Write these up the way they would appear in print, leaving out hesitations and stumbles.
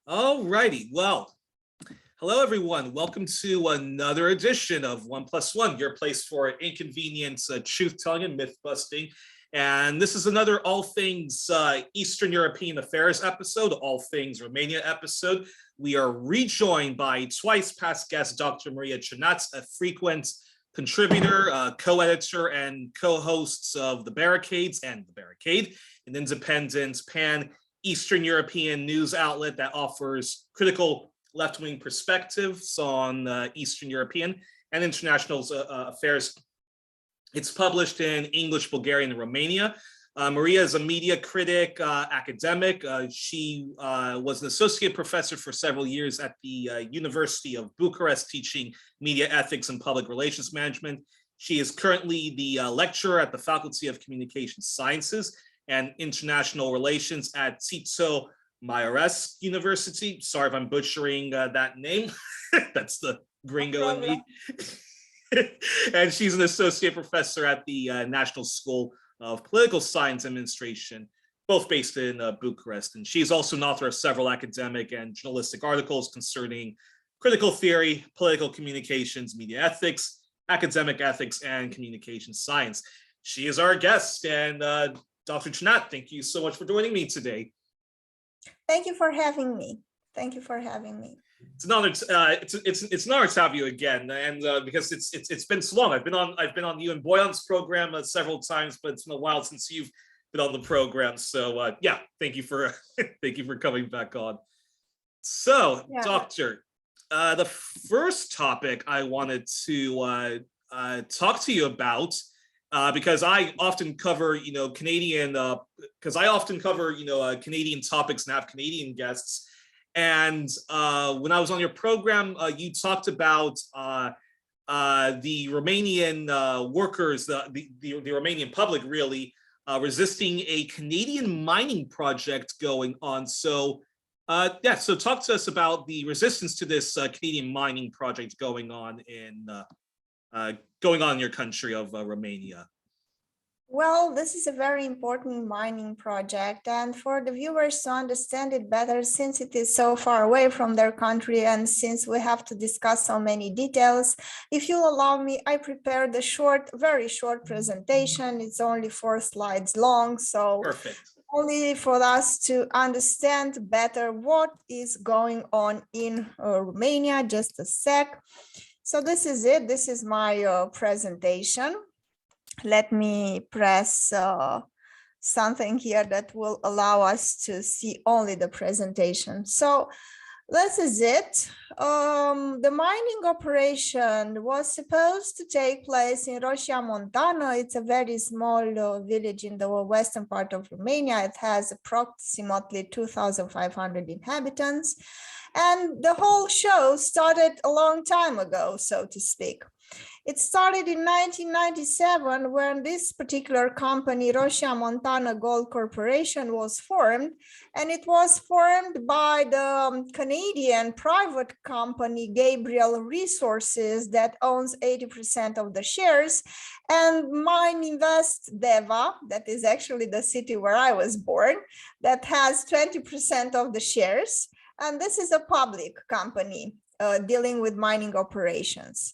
All righty. Well, hello, everyone. Welcome to another edition of 1+1, your place for inconvenient truth-telling and myth-busting. And this is another all things Eastern European affairs episode, all things Romania episode. We are rejoined by twice past guest Dr. Maria Cernat, a frequent contributor, co-editor, and co-hosts of The Barricades and The Barricade, an independent Eastern European news outlet that offers critical left-wing perspectives on Eastern European and international affairs. It's published in English, Bulgarian, and Romania. Maria is a media critic, academic. She was an associate professor for several years at the University of Bucharest, teaching media ethics and public relations management. She is currently the lecturer at the Faculty of Communication Sciences and International Relations at Titu Maiorescu Universit. Sorry if I'm butchering that name. That's the gringo in me. And she's an associate professor at the National School of Political Science Administration, both based in Bucharest. And she's also an author of several academic and journalistic articles concerning critical theory, political communications, media ethics, academic ethics, and communication science. She is our guest, and Dr. Cernat, thank you so much for joining me today. Thank you for having me. Thank you for having me. It's an honor. It's an honor to have you again, and because it's been so long. I've been on you and Boyan's program several times, but it's been a while since you've been on the program. So yeah, thank you for thank you for coming back on. So, yeah. Doctor, the first topic I wanted to talk to you about. Because I often cover, Canadian, because I often cover, Canadian topics and have Canadian guests. And when I was on your program, you talked about the Romanian workers, the Romanian public really resisting a Canadian mining project going on. So yeah, so talk to us about the resistance to this Canadian mining project going on in your country of Romania. Well, this is a very important mining project, and for the viewers to understand it better, since it is so far away from their country and since we have to discuss so many details, if you'll allow me, I prepared a very short presentation. It's only 4 slides long, so perfect. Only for us to understand better what is going on in Romania. Just a sec. So this is it. This is my presentation. Let me press something here that will allow us to see only the presentation. So this is it. The mining operation was supposed to take place in Roșia Montană. It's a very small village in the western part of Romania. It has approximately 2,500 inhabitants. And the whole show started a long time ago, so to speak. It started in 1997 when this particular company, Roșia Montană Gold Corporation, was formed. And it was formed by the Canadian private company, Gabriel Resources, that owns 80% of the shares. And Mine Invest Deva, that is actually the city where I was born, that has 20% of the shares. And this is a public company dealing with mining operations.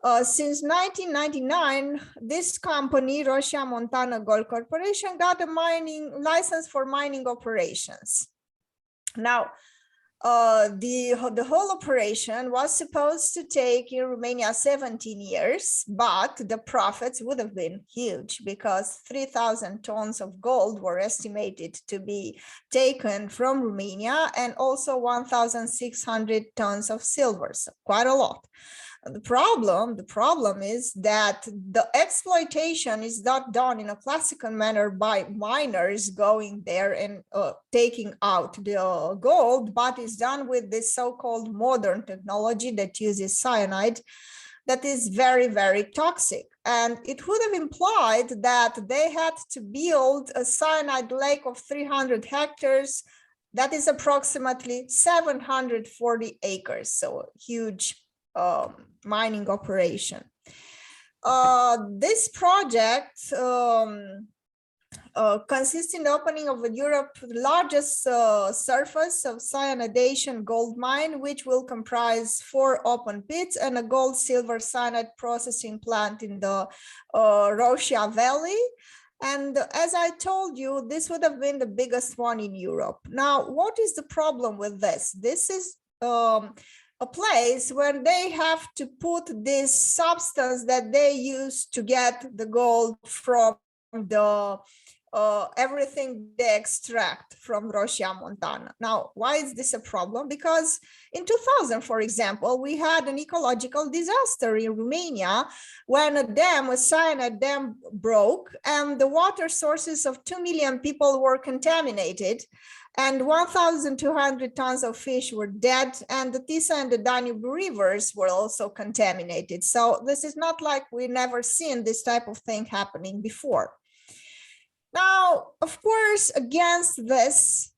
Since 1999, this company, Roșia Montană Gold Corporation, got a mining license for mining operations. Now, the whole operation was supposed to take in Romania 17 years, but the profits would have been huge because 3,000 tons of gold were estimated to be taken from Romania and also 1,600 tons of silver, so quite a lot. The problem is that the exploitation is not done in a classical manner by miners going there and taking out the gold, but is done with this so-called modern technology that uses cyanide that is very, very toxic. And it would have implied that they had to build a cyanide lake of 300 hectares. That is approximately 740 acres, so huge mining operation. This project consisting opening of Europe's largest surface of cyanidation gold mine, which will comprise 4 open pits and a gold silver cyanide processing plant in the Roșia Valley. And as I told you, this would have been the biggest one in Europe. Now, what is the problem with this? This is a place where they have to put this substance that they use to get the gold from the everything they extract from Roșia Montana. Now, why is this a problem? Because in 2000, for example, we had an ecological disaster in Romania when a cyanide dam broke and the water sources of 2 million people were contaminated and 1,200 tons of fish were dead, and the Tisa and the Danube rivers were also contaminated. So this is not like we never seen this type of thing happening before. Now, of course, against this,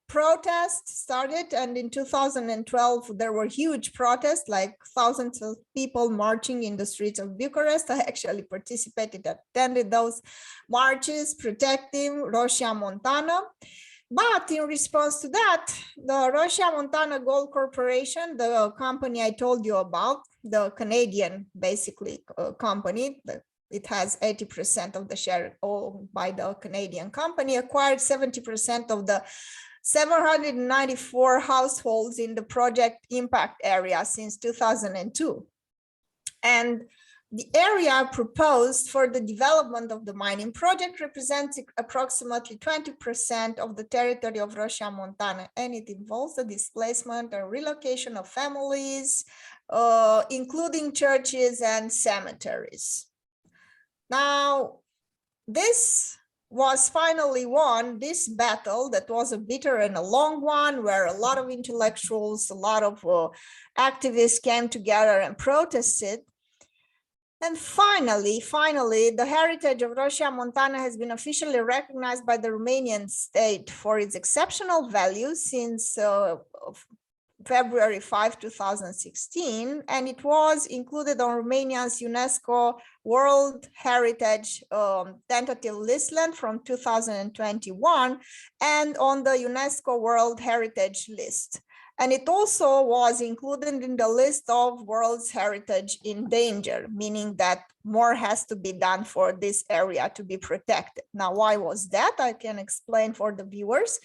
protest started, and in 2012 there were huge protests, like thousands of people marching in the streets of Bucharest. I actually participated, attended those marches protecting Roșia Montana. But in response to that, the Roșia Montana Gold Corporation, the company I told you about, the Canadian basically company, it has 80% of the share owned by the Canadian company, acquired 70% of the 794 households in the project impact area since 2002. And the area proposed for the development of the mining project represents approximately 20% of the territory of Roșia Montana, and it involves the displacement and relocation of families, including churches and cemeteries. Now, this was finally won, this battle that was a bitter and a long one, where a lot of intellectuals, a lot of activists came together and protested. And finally, the heritage of Roșia Montana has been officially recognized by the Romanian state for its exceptional value since February 5, 2016, and it was included on Romania's UNESCO World Heritage tentative list from 2021 and on the UNESCO World Heritage list. And it also was included in the list of World Heritage in danger, meaning that more has to be done for this area to be protected. Now, why was that? I can explain for the viewers.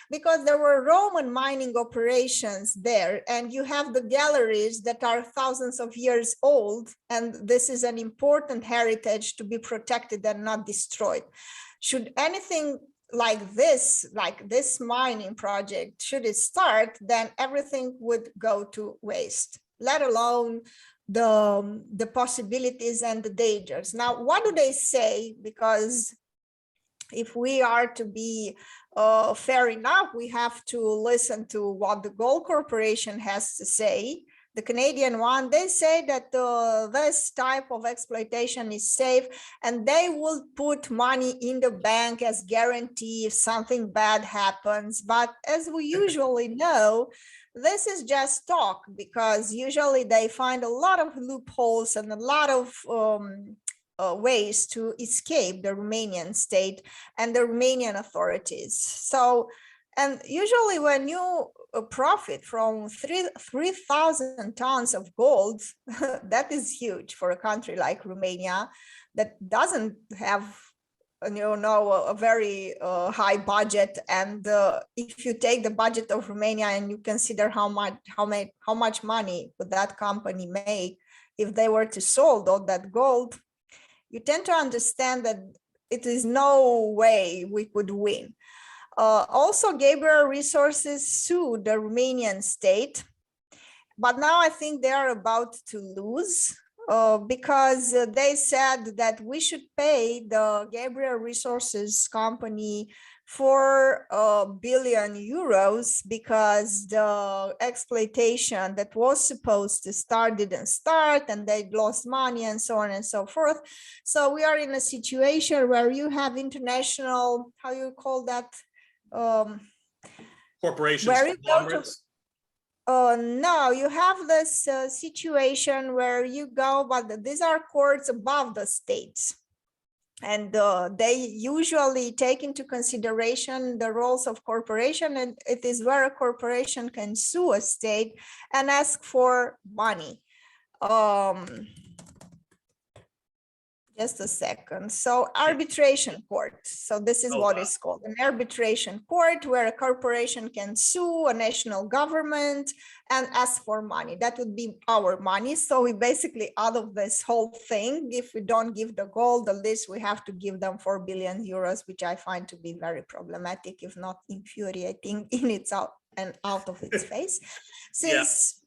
Because there were Roman mining operations there, and you have the galleries that are thousands of years old, and this is an important heritage to be protected and not destroyed. Should anything like this mining project, should it start, then everything would go to waste, let alone the possibilities and the dangers. Now, what do they say? Because if we are to be fair enough, we have to listen to what the Gold Corporation has to say. The Canadian one, they say that this type of exploitation is safe and they will put money in the bank as guarantee if something bad happens. But as we usually know, this is just talk, because usually they find a lot of loopholes and a lot of ways to escape the Romanian state and the Romanian authorities. So, and usually when you profit from 3,000 tons of gold, that is huge for a country like Romania that doesn't have, a very high budget. And if you take the budget of Romania and you consider how much money would that company make if they were to sold all that gold, you tend to understand that it is no way we could win. Also, Gabriel Resources sued the Romanian state, but now I think they are about to lose because they said that we should pay the Gabriel Resources company 4 billion euros because the exploitation that was supposed to start didn't start and they lost money and so on and so forth. So we are in a situation where you have international, how you call that? Corporations, conglomerates. No, you have this situation where you go, but these are courts above the states. And they usually take into consideration the roles of corporation, and it is where a corporation can sue a state and ask for money. Just a second. So arbitration court. So this is what is called an arbitration court, where a corporation can sue a national government and ask for money. That would be our money. So we basically, out of this whole thing, if we don't give the gold, the list, we have to give them 4 billion euros, which I find to be very problematic, if not infuriating in its out of its face. Since,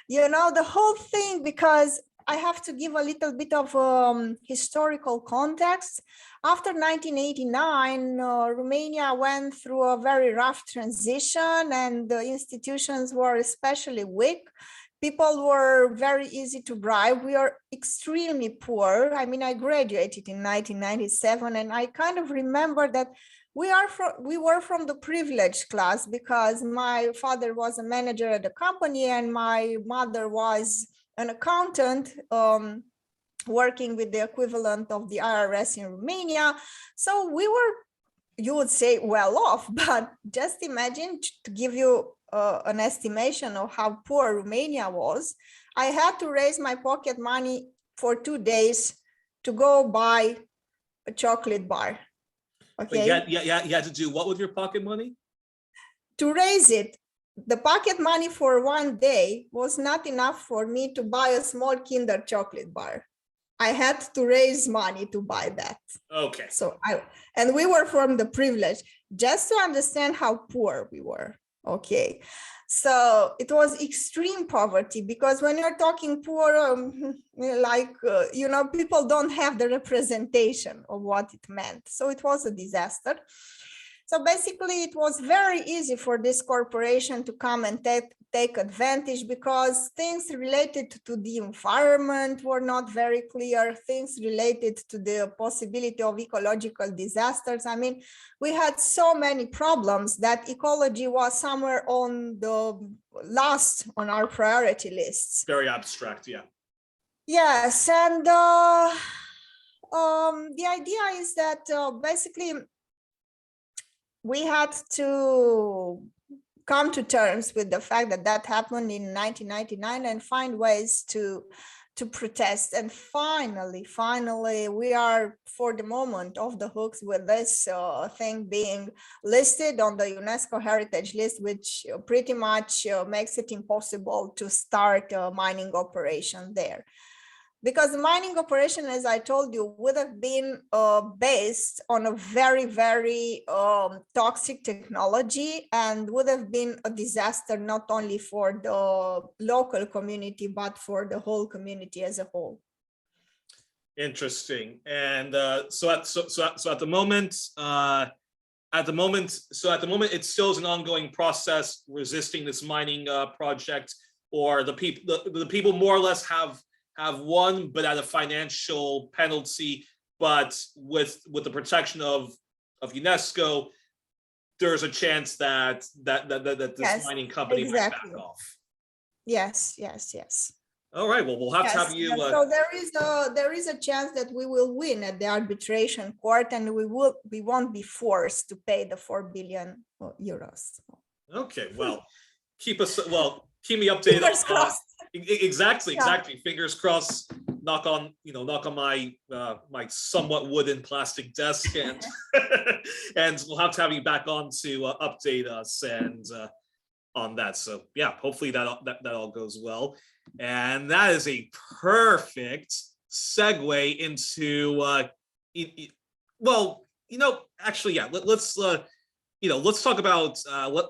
you know, the whole thing, because I have to give a little bit of historical context. After 1989, Romania went through a very rough transition, and the institutions were especially weak. People were very easy to bribe. We are extremely poor. I mean, I graduated in 1997, and I kind of remember that we were from the privileged class, because my father was a manager at a company and my mother was an accountant working with the equivalent of the IRS in Romania. So we were, you would say, well off, but just imagine, to give you an estimation of how poor Romania was, I had to raise my pocket money for 2 days to go buy a chocolate bar. Okay. You had to do what with your pocket money? To raise it. The pocket money for 1 day was not enough for me to buy a small Kinder chocolate bar. I had to raise money to buy that. Okay. So and we were from the privilege, just to understand how poor we were. Okay. So it was extreme poverty, because when you're talking poor, you know, people don't have the representation of what it meant. So it was a disaster. So basically, it was very easy for this corporation to come and take advantage, because things related to the environment were not very clear, things related to the possibility of ecological disasters. I mean, we had so many problems that ecology was somewhere on the last on our priority lists. Very abstract, yeah. Yes, and the idea is that basically, we had to come to terms with the fact that that happened in 1999 and find ways to protest. And finally, we are, for the moment, off the hooks with this thing being listed on the UNESCO heritage list, which pretty much makes it impossible to start a mining operation there. Because the mining operation, as I told you, would have been based on a very, very toxic technology, and would have been a disaster not only for the local community, but for the whole community as a whole. Interesting. And so at the moment, it still is an ongoing process resisting this mining project, or the people more or less have won, but at a financial penalty. But with the protection of UNESCO, there's a chance that this mining company might back off. Yes. All right. Well, we'll have to have you. So there is a chance that we will win at the arbitration court, and we won't be forced to pay the 4 billion euros. Okay. Well, keep me updated. Fingers crossed. Exactly. Fingers crossed. Knock on my my somewhat wooden plastic desk, and and we'll have to have you back on to update us and on that. So yeah, hopefully that all goes well. And that is a perfect segue into let's talk about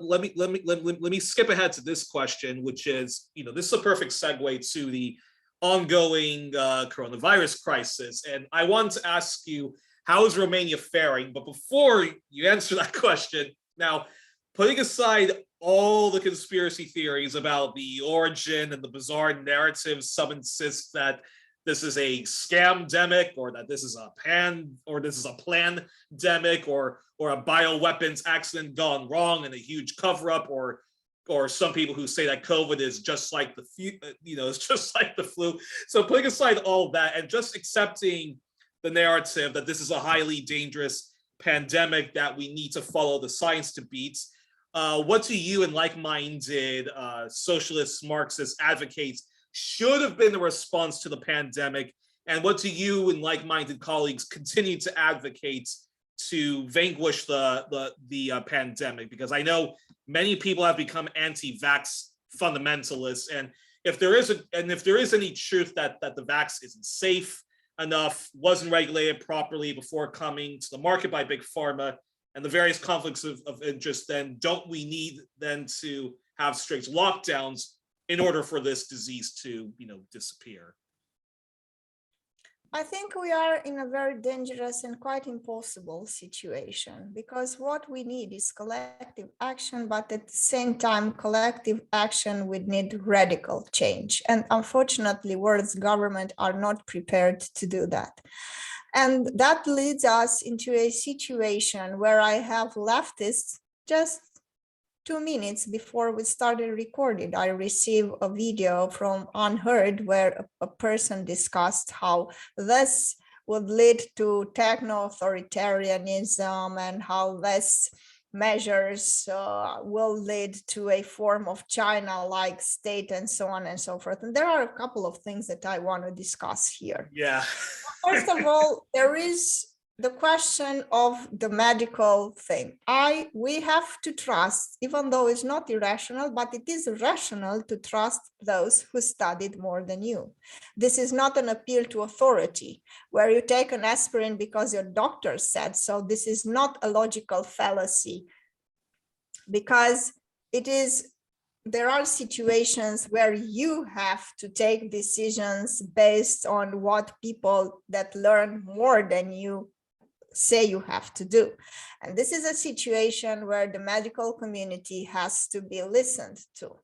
let me skip ahead to this question, which is, this is a perfect segue to the ongoing coronavirus crisis. And I want to ask you, how is Romania faring? But before you answer that question, now, putting aside all the conspiracy theories about the origin and the bizarre narratives, some insist that this is a scamdemic, or that this is a plandemic, or a bioweapons accident gone wrong and a huge cover-up, or some people who say that COVID is just like it's just like the flu. So putting aside all that and just accepting the narrative that this is a highly dangerous pandemic that we need to follow the science to beat. What do you and like-minded socialists, Marxists, advocates should have been the response to the pandemic? And what do you and like-minded colleagues continue to advocate to vanquish the pandemic? Because I know many people have become anti-vax fundamentalists, and if there is any truth that the vax isn't safe enough, wasn't regulated properly before coming to the market by big pharma, and the various conflicts of interest, then don't we need then to have strict lockdowns in order for this disease to, disappear? I think we are in a very dangerous and quite impossible situation, because what we need is collective action, but at the same time, collective action would need radical change. And unfortunately, world's government are not prepared to do that. And that leads us into a situation where I have leftists just 2 minutes before we started recording. I received a video from Unheard where a person discussed how this would lead to techno-authoritarianism and how this measures will lead to a form of China-like state and so on and so forth. And there are a couple of things that I want to discuss here. Yeah. First of all, there is the question of the medical thing. We have to trust, even though it's not irrational, but it is rational to trust those who studied more than you. This is not an appeal to authority, where you take an aspirin because your doctor said so. This is not a logical fallacy, because there are situations where you have to take decisions based on what people that learn more than you say you have to do. And this is a situation where the medical community has to be listened to.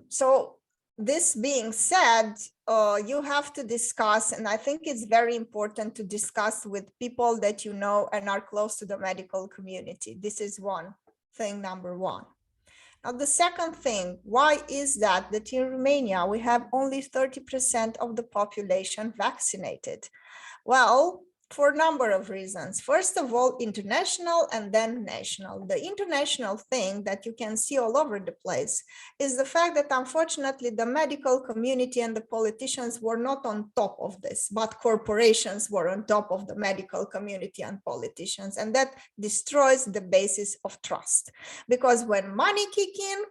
So this being said, you have to discuss, and I think it's very important to discuss with people that you know and are close to the medical community. This is one thing, number one. Now, the second thing, why is that in Romania, we have only 30% of the population vaccinated? Well, for a number of reasons. First of all, international and then national. The international thing that you can see all over the place is the fact that unfortunately the medical community and the politicians were not on top of this, but corporations were on top of the medical community and politicians, and that destroys the basis of trust. Because when money kick in,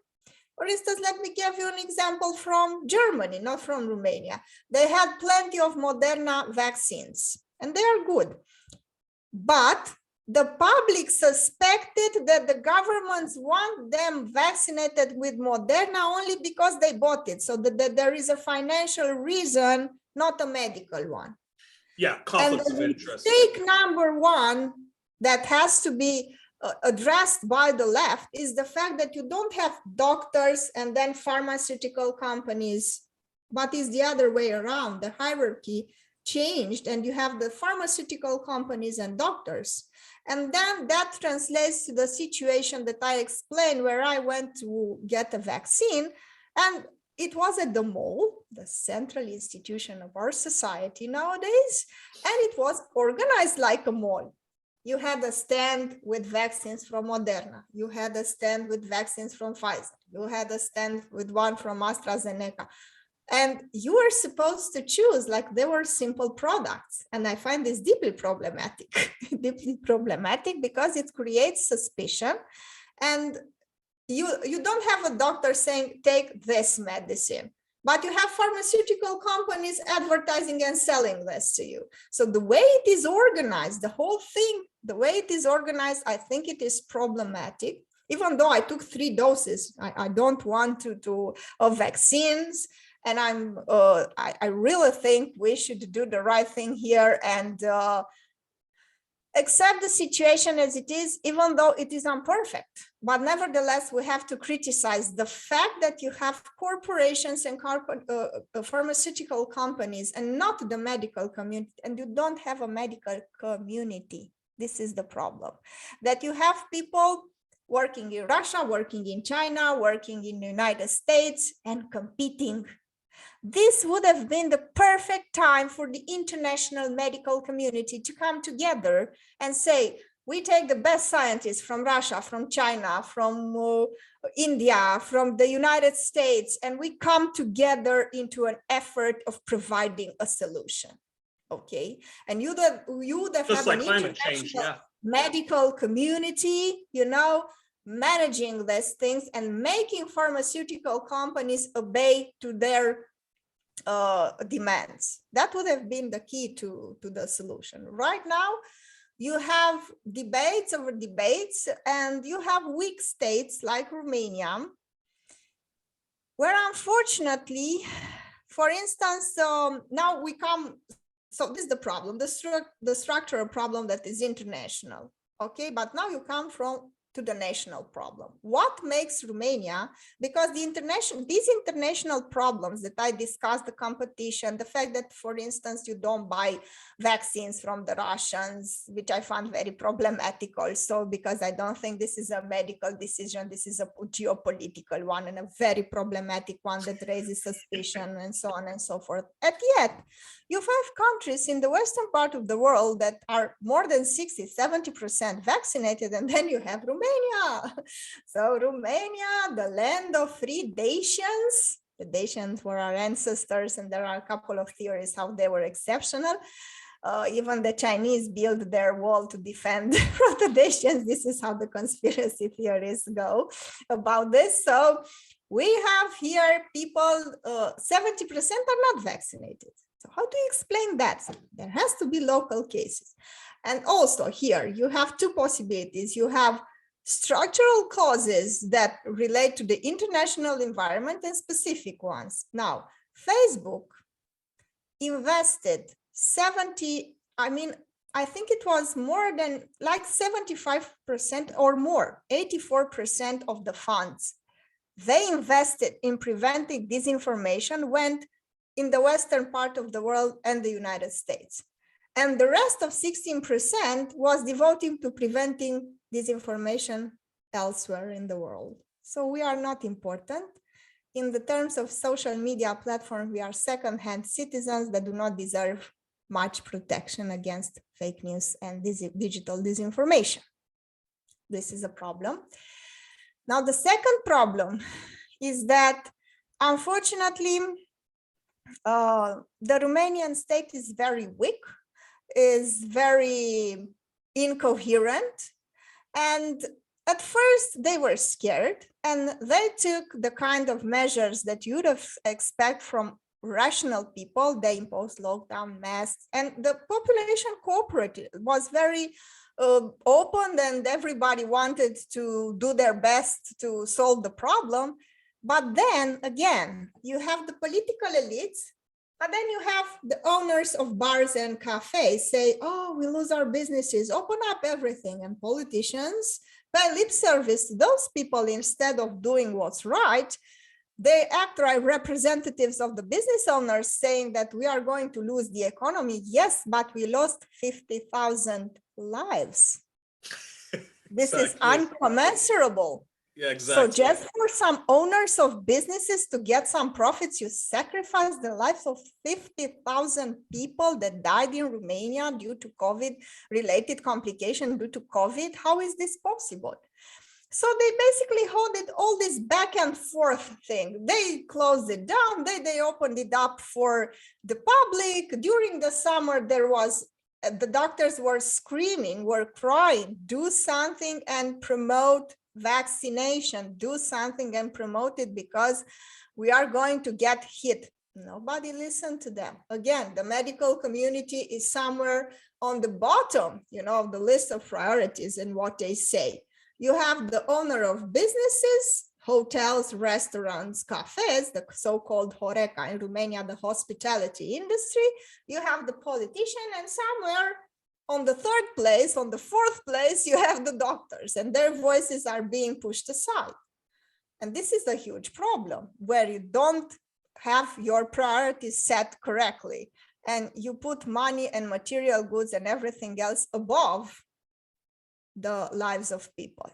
for instance, let me give you an example from Germany, not from Romania. They had plenty of Moderna vaccines, and they are good. But the public suspected that the governments want them vaccinated with Moderna only because they bought it. So that there is a financial reason, not a medical one. Yeah, conflicts of interest. Mistake number one that has to be addressed by the left is the fact that you don't have doctors and then pharmaceutical companies, but it's the other way around. The hierarchy changed, and you have the pharmaceutical companies and doctors. And then that translates to the situation that I explained, where I went to get a vaccine, and it was at the mall, the central institution of our society nowadays, and it was organized like a mall. You had a stand with vaccines from Moderna. You had a stand with vaccines from Pfizer. You had a stand with one from AstraZeneca. And you were supposed to choose, like they were simple products. And I find this deeply problematic, deeply problematic, because it creates suspicion. And you don't have a doctor saying, take this medicine, but you have pharmaceutical companies advertising and selling this to you. So the way it is organized, the whole thing, the way it is organized, I think it is problematic. Even though I took 3 doses, I don't want to vaccines. And I really think we should do the right thing here and accept the situation as it is, even though it is imperfect. But nevertheless, we have to criticize the fact that you have corporations and pharmaceutical companies and not the medical community, and you don't have a medical community. This is the problem. That you have people working in Russia, working in China, working in the United States, and competing. This would have been the perfect time for the international medical community to come together and say, we take the best scientists from Russia, from China, from India, from the United States, and we come together into an effort of providing a solution. Okay, and you would have Just had like an climate change, yeah. medical community, managing these things and making pharmaceutical companies obey to their demands. That would have been the key to the solution. Right now, you have debates over debates, and you have weak states like Romania, where unfortunately, for instance, now we come, so this is the problem, the structural problem that is international, okay? But now you come to the national problem. What makes Romania, because these international problems that I discussed, the competition, the fact that, for instance, you don't buy vaccines from the Russians, which I found very problematic also, because I don't think this is a medical decision, this is a geopolitical one, and a very problematic one that raises suspicion and so on and so forth. And yet, you have countries in the western part of the world that are more than 60–70% vaccinated, and then you have Romania. So Romania, the land of free Dacians. The Dacians were our ancestors, and there are a couple of theories how they were exceptional. Even the Chinese built their wall to defend from the Dacians. This is how the conspiracy theories go about this. So we have here people, 70% are not vaccinated. So how do you explain that? So there has to be local cases. And also here you have two possibilities. You have structural causes that relate to the international environment and specific ones. Now, Facebook invested I think it was more than like 75% or more, 84% of the funds they invested in preventing disinformation went in the western part of the world and the United States. And the rest of 16% was devoted to preventing disinformation elsewhere in the world. So we are not important. In the terms of social media platform, we are second-hand citizens that do not deserve much protection against fake news and digital disinformation. This is a problem. Now, the second problem is that, unfortunately, the Romanian state is very weak, is very incoherent, and at first they were scared, and they took the kind of measures that you would expect from rational people. They imposed lockdown, masks, and the population cooperated, was very open, and everybody wanted to do their best to solve the problem. But then again, you have the political elites, but then you have the owners of bars and cafes say, oh, we lose our businesses, open up everything. And politicians pay lip service to those people instead of doing what's right. They act like representatives of the business owners, saying that we are going to lose the economy. Yes, but we lost 50,000 lives. This Exactly. is uncommensurable. Yeah, exactly. So just for some owners of businesses to get some profits, you sacrifice the lives of 50,000 people that died in Romania due to COVID-related complications due to COVID. How is this possible? So they basically holded all this back and forth thing. They closed it down, they opened it up for the public. During the summer, there was, the doctors were screaming, were crying, do something and promote vaccination, do something and promote it because we are going to get hit. Nobody listened to them. Again, the medical community is somewhere on the bottom, of the list of priorities and what they say. You have the owner of businesses, hotels, restaurants, cafes, the so-called Horeca in Romania, the hospitality industry. You have the politician, and somewhere on the third place, on the fourth place, you have the doctors, and their voices are being pushed aside. And this is a huge problem where you don't have your priorities set correctly, and you put money and material goods and everything else above the lives of people.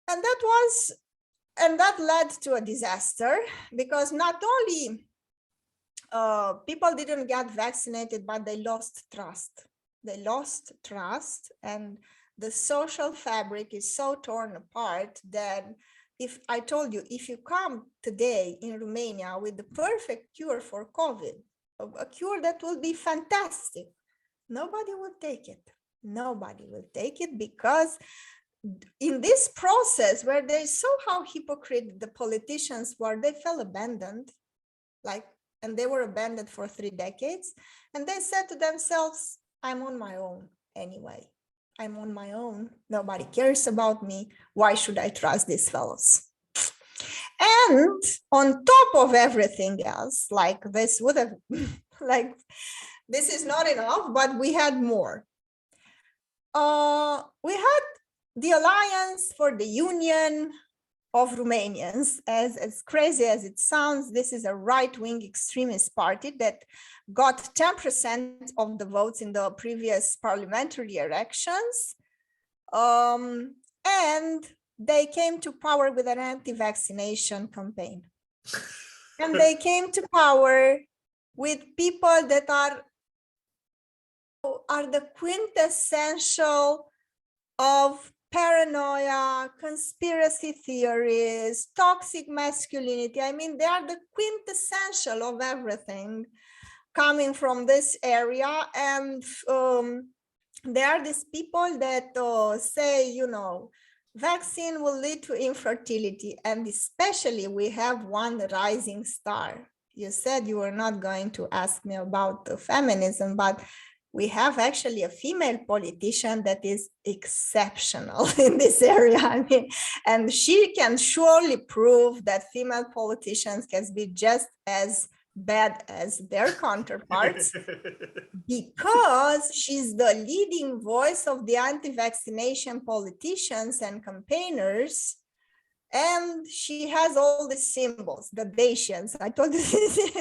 And that was And that led to a disaster because not only people didn't get vaccinated, but they lost trust. They lost trust, and the social fabric is so torn apart that if I told you, if you come today in Romania with the perfect cure for COVID, a cure that will be fantastic, nobody will take it. Nobody will take it because in this process where they saw how hypocrite the politicians were, they felt abandoned, and they were abandoned for 3 decades. And they said to themselves, I'm on my own anyway. I'm on my own. Nobody cares about me. Why should I trust these fellows? And on top of everything else, this would have, this is not enough, but we had more. We had the Alliance for the Union of Romanians. As crazy as it sounds, this is a right-wing extremist party that got 10% of the votes in the previous parliamentary elections. And they came to power with an anti-vaccination campaign. And they came to power with people that are the quintessential of paranoia, conspiracy theories, toxic masculinity. I mean, they are the quintessential of everything coming from this area. And there are these people that say, you know, vaccine will lead to infertility. And especially we have one rising star. You said you were not going to ask me about the feminism, but we have actually a female politician that is exceptional in this area. I mean, and she can surely prove that female politicians can be just as bad as their counterparts because she's the leading voice of the anti-vaccination politicians and campaigners. And she has all the symbols, the Dacians. I told you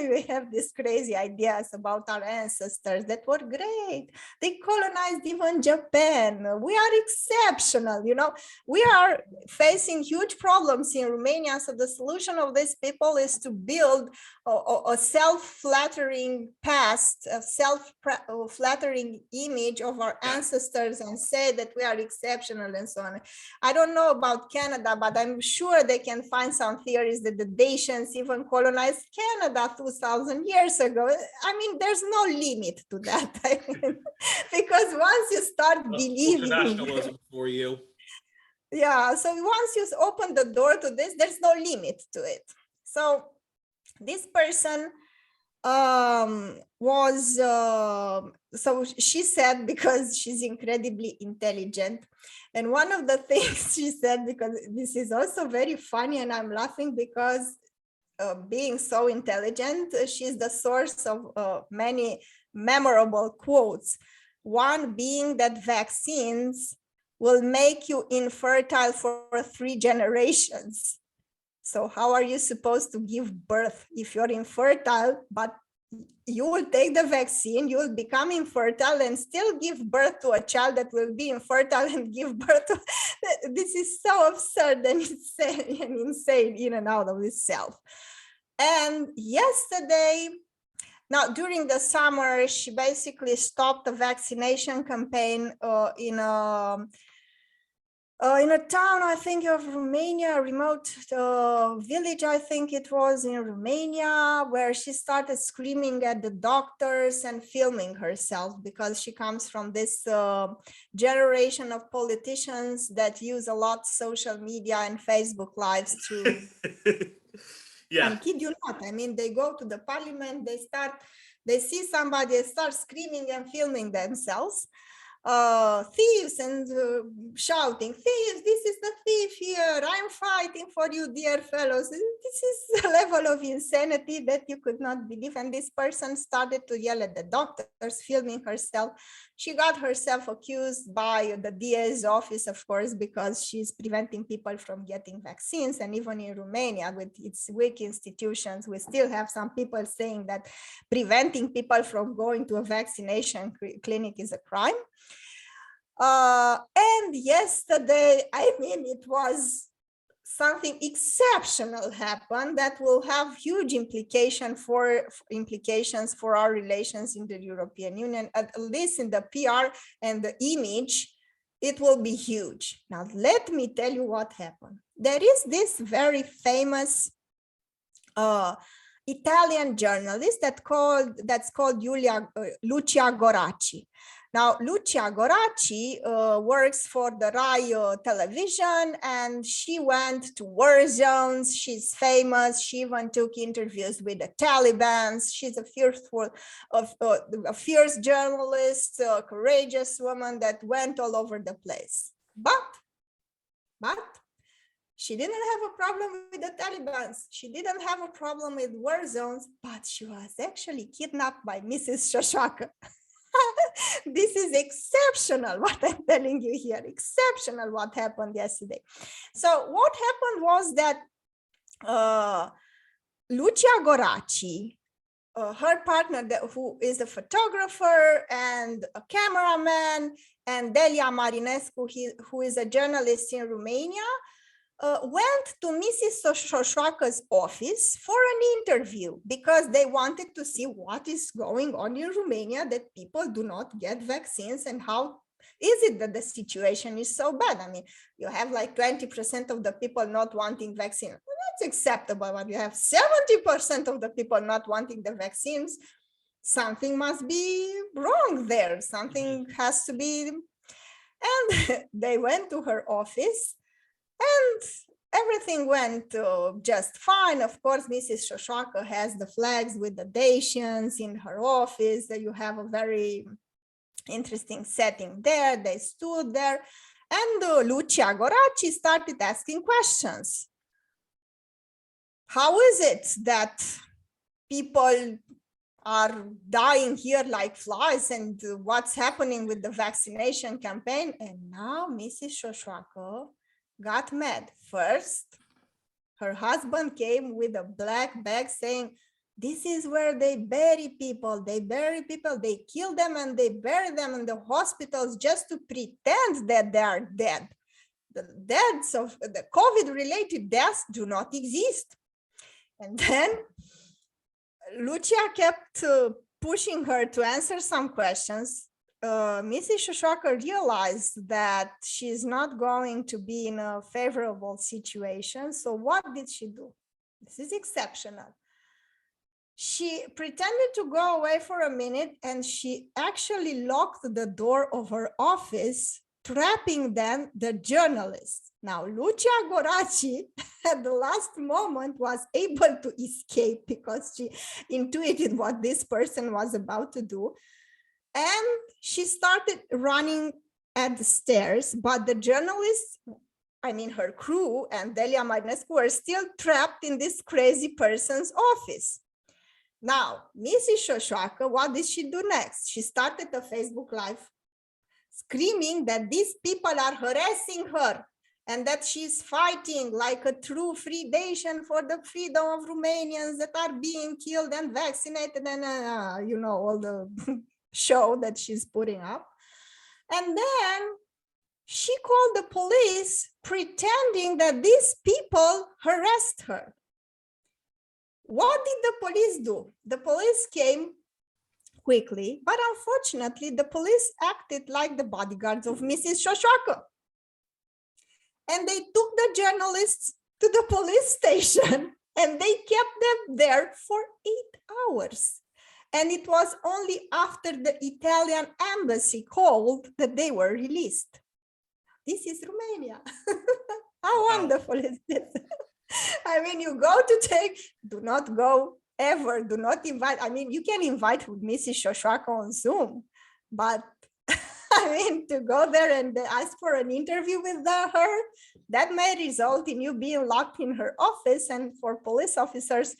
we have these crazy ideas about our ancestors that were great. They colonized even Japan. We are exceptional, you know. We are facing huge problems in Romania. So the solution of these people is to build a self-flattering past, a self-flattering image of our ancestors and say that we are exceptional and so on. I don't know about Canada, but I'm sure they can find some theories that the Dacians even colonized Canada 2,000 years ago. I mean, there's no limit to that. I mean, because once you start believing... Internationalism for you. Yeah, so once you open the door to this, there's no limit to it. So this person so she said, because she's incredibly intelligent, and one of the things she said, because this is also very funny and I'm laughing because being so intelligent, she's the source of many memorable quotes. One being that vaccines will make you infertile for 3 generations. So how are you supposed to give birth if you're infertile, but you will take the vaccine, you will become infertile and still give birth to a child that will be infertile and give birth to... This is so absurd and insane in and out of itself. And yesterday, now during the summer, she basically stopped the vaccination campaign in a town, I think, of Romania, a remote village, I think it was in Romania, where she started screaming at the doctors and filming herself because she comes from this generation of politicians that use a lot social media and Facebook lives to... Yeah. I kid you not. I mean, they go to the parliament, they see somebody, start screaming and filming themselves. Thieves and shouting, thieves, this is the thief here, I'm fighting for you, dear fellows. This is a level of insanity that you could not believe. And this person started to yell at the doctors, filming herself. She got herself accused by the DA's office, of course, because she's preventing people from getting vaccines. And even in Romania, with its weak institutions, we still have some people saying that preventing people from going to a vaccination clinic is a crime. And yesterday, I mean, it was something exceptional happened that will have huge implications for our relations in the European Union, at least in the PR and the image. It will be huge. Now, let me tell you what happened. There is this very famous Italian journalist that's called Lucia Goracci. Now, Lucia Goracci works for the Rai television, and she went to war zones. She's famous. She even took interviews with the Taliban. She's a fierce journalist, a courageous woman that went all over the place. But she didn't have a problem with the Taliban. She didn't have a problem with war zones, but she was actually kidnapped by Mrs. Șoșoacă. This is exceptional what I'm telling you here, exceptional what happened yesterday. So what happened was that Lucia Goracci, her partner, who is a photographer and a cameraman, and Delia Marinescu, who is a journalist in Romania, went to Mrs. Șoșoaca's office for an interview because they wanted to see what is going on in Romania, that people do not get vaccines, and how is it that the situation is so bad. I mean, you have like 20% of the people not wanting vaccines. Well, that's acceptable, but you have 70% of the people not wanting the vaccines. Something must be wrong there. Something has to be. And they went to her office, and everything went just fine. Of course, Mrs. Șoșoacă has the flags with the Dacians in her office. You have a very interesting setting there. They stood there, and Lucia Goracci started asking questions. How is it that people are dying here like flies, and what's happening with the vaccination campaign? And now Mrs. Șoșoacă got mad. First, her husband came with a black bag saying, this is where they bury people. They bury people, they kill them, and they bury them in the hospitals just to pretend that they are dead. The deaths of the COVID-related deaths do not exist. And then Lucia kept pushing her to answer some questions. Mrs. Șoșoacă realized that she's not going to be in a favorable situation. So what did she do? This is exceptional. She pretended to go away for a minute, and she actually locked the door of her office, trapping then the journalists. Now, Lucia Goracci at the last moment was able to escape because she intuited what this person was about to do. And she started running at the stairs, but the journalists, I mean her crew and Delia Marinescu, were still trapped in this crazy person's office. Now, Mrs. Șoșoacă, what did she do next? She started a Facebook Live screaming that these people are harassing her and that she's fighting like a true free Dacian for the freedom of Romanians that are being killed and vaccinated, and you know, all the show that she's putting up. And then she called the police, pretending that these people harassed her. What did the police do? The police came quickly, but unfortunately, the police acted like the bodyguards of Mrs. Șoșoacă. And they took the journalists to the police station, and they kept them there for 8 hours. And it was only after the Italian embassy called that they were released. This is Romania. How wonderful is this? I mean, you go to take, do not go ever, do not invite. I mean, you can invite Mrs. Șoșoacă on Zoom, but I mean, to go there and ask for an interview with her, that may result in you being locked in her office and for police officers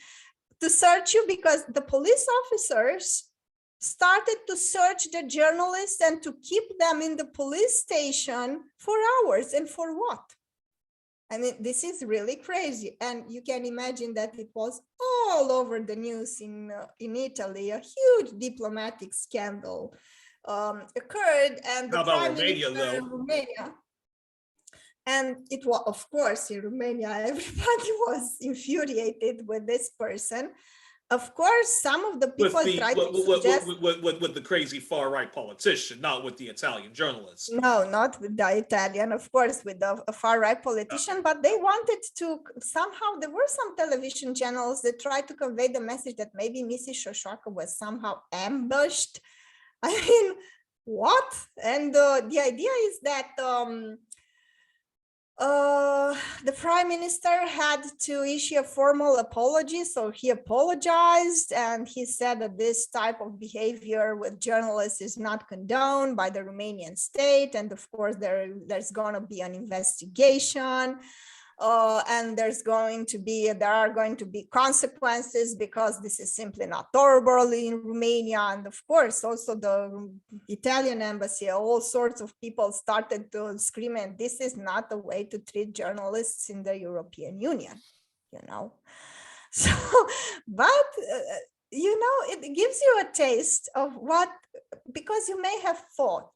to search you, because the police officers started to search the journalists and to keep them in the police station for hours. And for what? I mean, this is really crazy. And you can imagine that it was all over the news in Italy. A huge diplomatic scandal occurred. And how about Romania, though? Romania, And it was, of course, in Romania, everybody was infuriated with this person. Of course, some of the people tried to suggest... With the crazy far right politician, not with the Italian journalist. No, not with the Italian, of course, with the far right politician, but they wanted to somehow, there were some television channels that tried to convey the message that maybe Mrs. Șoșoacă was somehow ambushed. I mean, what? And the idea is that the prime minister had to issue a formal apology. So he apologized and he said that this type of behavior with journalists is not condoned by the Romanian state. And of course, there's going to be an investigation. And there are going to be consequences because this is simply not tolerable in Romania. And of course, also the Italian embassy, all sorts of people started to scream, and this is not the way to treat journalists in the European Union, you know. So, but, you know, it gives you a taste of what, because you may have thought,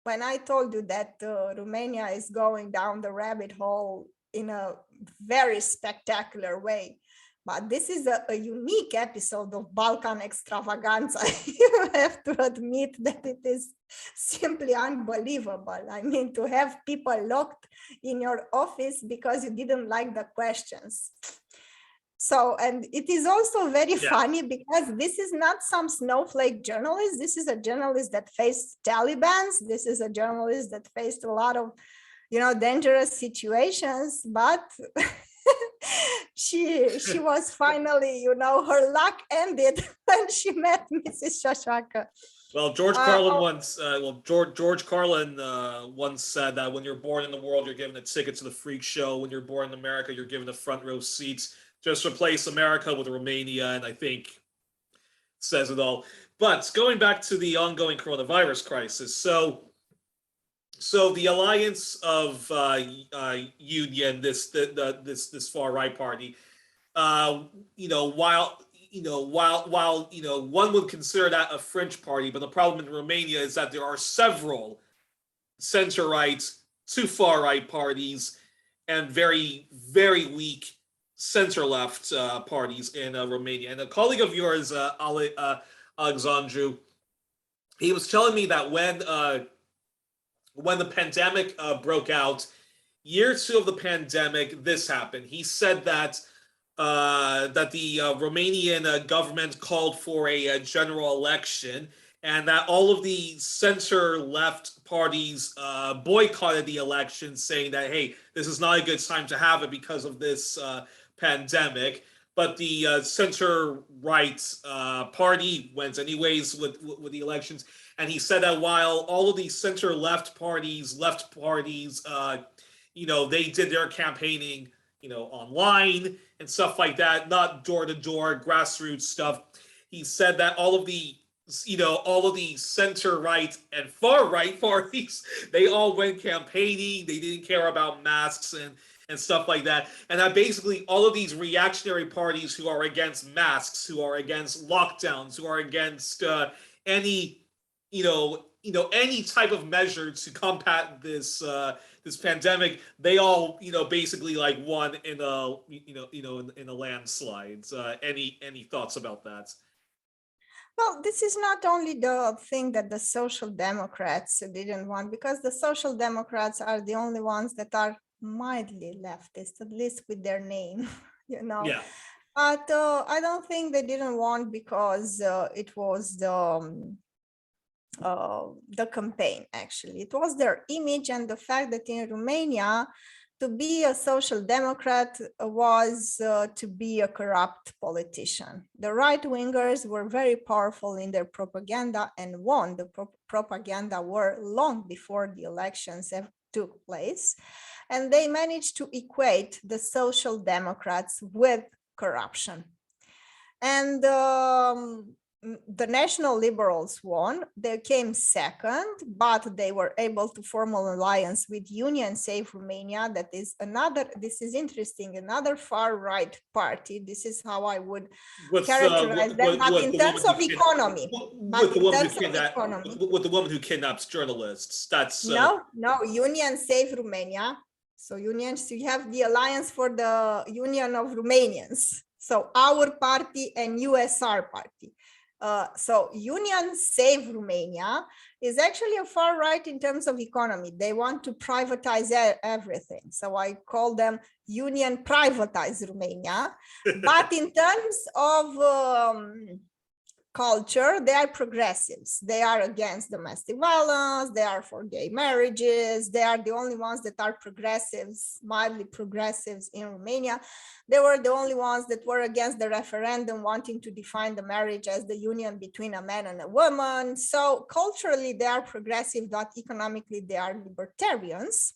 when I told you that Romania is going down the rabbit hole in a very spectacular way. But this is a unique episode of Balkan extravaganza. You have to admit that it is simply unbelievable. I mean, to have people locked in your office because you didn't like the questions. So, and it is also very funny because this is not some snowflake journalist. This is a journalist that faced Talibans. This is a journalist that faced a lot of, you know, dangerous situations, but she was finally, you know, her luck ended when she met Mrs. Șoșoacă. Well, George Carlin once said that when you're born in the world, you're given a ticket to the freak show. When you're born in America, you're given a front row seats. Just replace America with Romania, and I think says it all. But going back to the ongoing coronavirus crisis, so the alliance of Union, this far right party, you know, while one would consider that a fringe party, but the problem in Romania is that there are several center right to far right parties and very, very weak center left parties in Romania. And a colleague of yours, Alexandru, he was telling me that when the pandemic broke out, year 2 of the pandemic, this happened. He said that the Romanian government called for a general election, and that all of the center-left parties boycotted the election, saying that, hey, this is not a good time to have it because of this pandemic. But the center-right party went anyways with the elections. And he said that while all of these center-left parties, you know, they did their campaigning, you know, online and stuff like that, not door-to-door grassroots stuff. He said that all of the center-right and far-right parties, they all went campaigning. They didn't care about masks and stuff like that. And that basically all of these reactionary parties who are against masks, who are against lockdowns, who are against any any type of measure to combat this this pandemic, they all basically like won in a in a landslide. Any thoughts about that? Well, this is not only the thing that the Social Democrats didn't want, because the Social Democrats are the only ones that are mildly leftist, at least with their name, you know. Yeah. But I don't think they didn't want because it was the campaign, actually. It was their image and the fact that in Romania, to be a social democrat was to be a corrupt politician. The right-wingers were very powerful in their propaganda and won the propaganda war long before the elections took place. And they managed to equate the social democrats with corruption. And the National Liberals won. They came second, but they were able to form an alliance with Union Save Romania. That is another, this is interesting, another far-right party. This is how I would characterize them, but in terms of economy. With the woman who kidnaps journalists. That's no, Union Save Romania. So unions, you have the Alliance for the Union of Romanians. So our party and USR party. So Union Save Romania is actually a far right in terms of economy. They want to privatize everything. So I call them Union Privatize Romania. But in terms of culture, they are progressives. They are against domestic violence. They are for gay marriages. They are the only ones that are progressives, mildly progressives in Romania. They were the only ones that were against the referendum, wanting to define the marriage as the union between a man and a woman. So culturally, they are progressive, but economically, they are libertarians.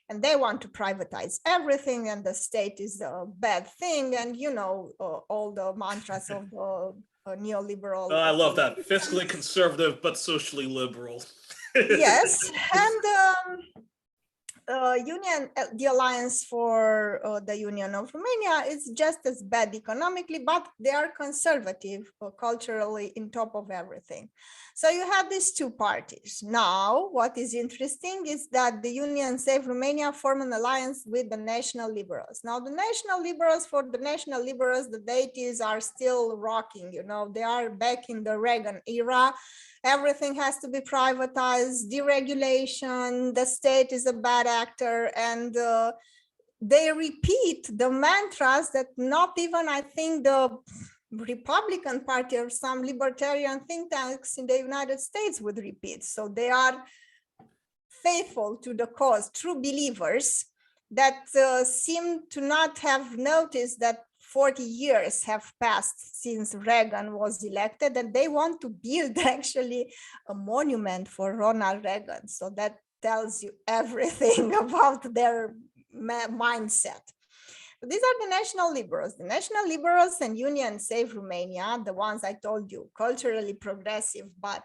And they want to privatize everything, and the state is a bad thing. And you know, all the mantras of the neoliberal. Oh, I love that. Fiscally conservative, but socially liberal. Yes, and the Alliance for the Union of Romania is just as bad economically, but they are conservative culturally in top of everything. So you have these two parties. Now, what is interesting is that the Union Save Romania form an alliance with the National Liberals. Now, the National Liberals, for the National Liberals, the deities are still rocking, you know, they are back in the Reagan era. Everything has to be privatized, deregulation, the state is a bad actor, and they repeat the mantras that not even, I think, the Republican Party or some libertarian think tanks in the United States would repeat. So they are faithful to the cause, true believers that seem to not have noticed that 40 years have passed since Reagan was elected, and they want to build actually a monument for Ronald Reagan. So that tells you everything about their mindset. These are the National Liberals. The National Liberals and Union Save Romania, the ones I told you, culturally progressive, but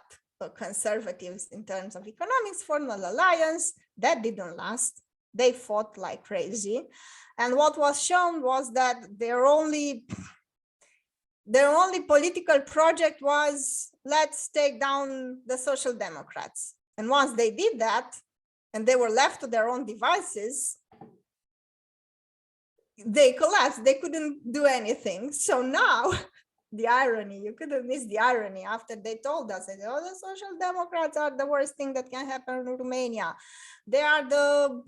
conservatives in terms of economics, formed an alliance. That didn't last. They fought like crazy. And what was shown was that their only political project was, let's take down the Social Democrats. And once they did that, and they were left to their own devices, they collapsed. They couldn't do anything. So now, the irony, you couldn't miss the irony after they told us that, oh, the Social Democrats are the worst thing that can happen in Romania. They are the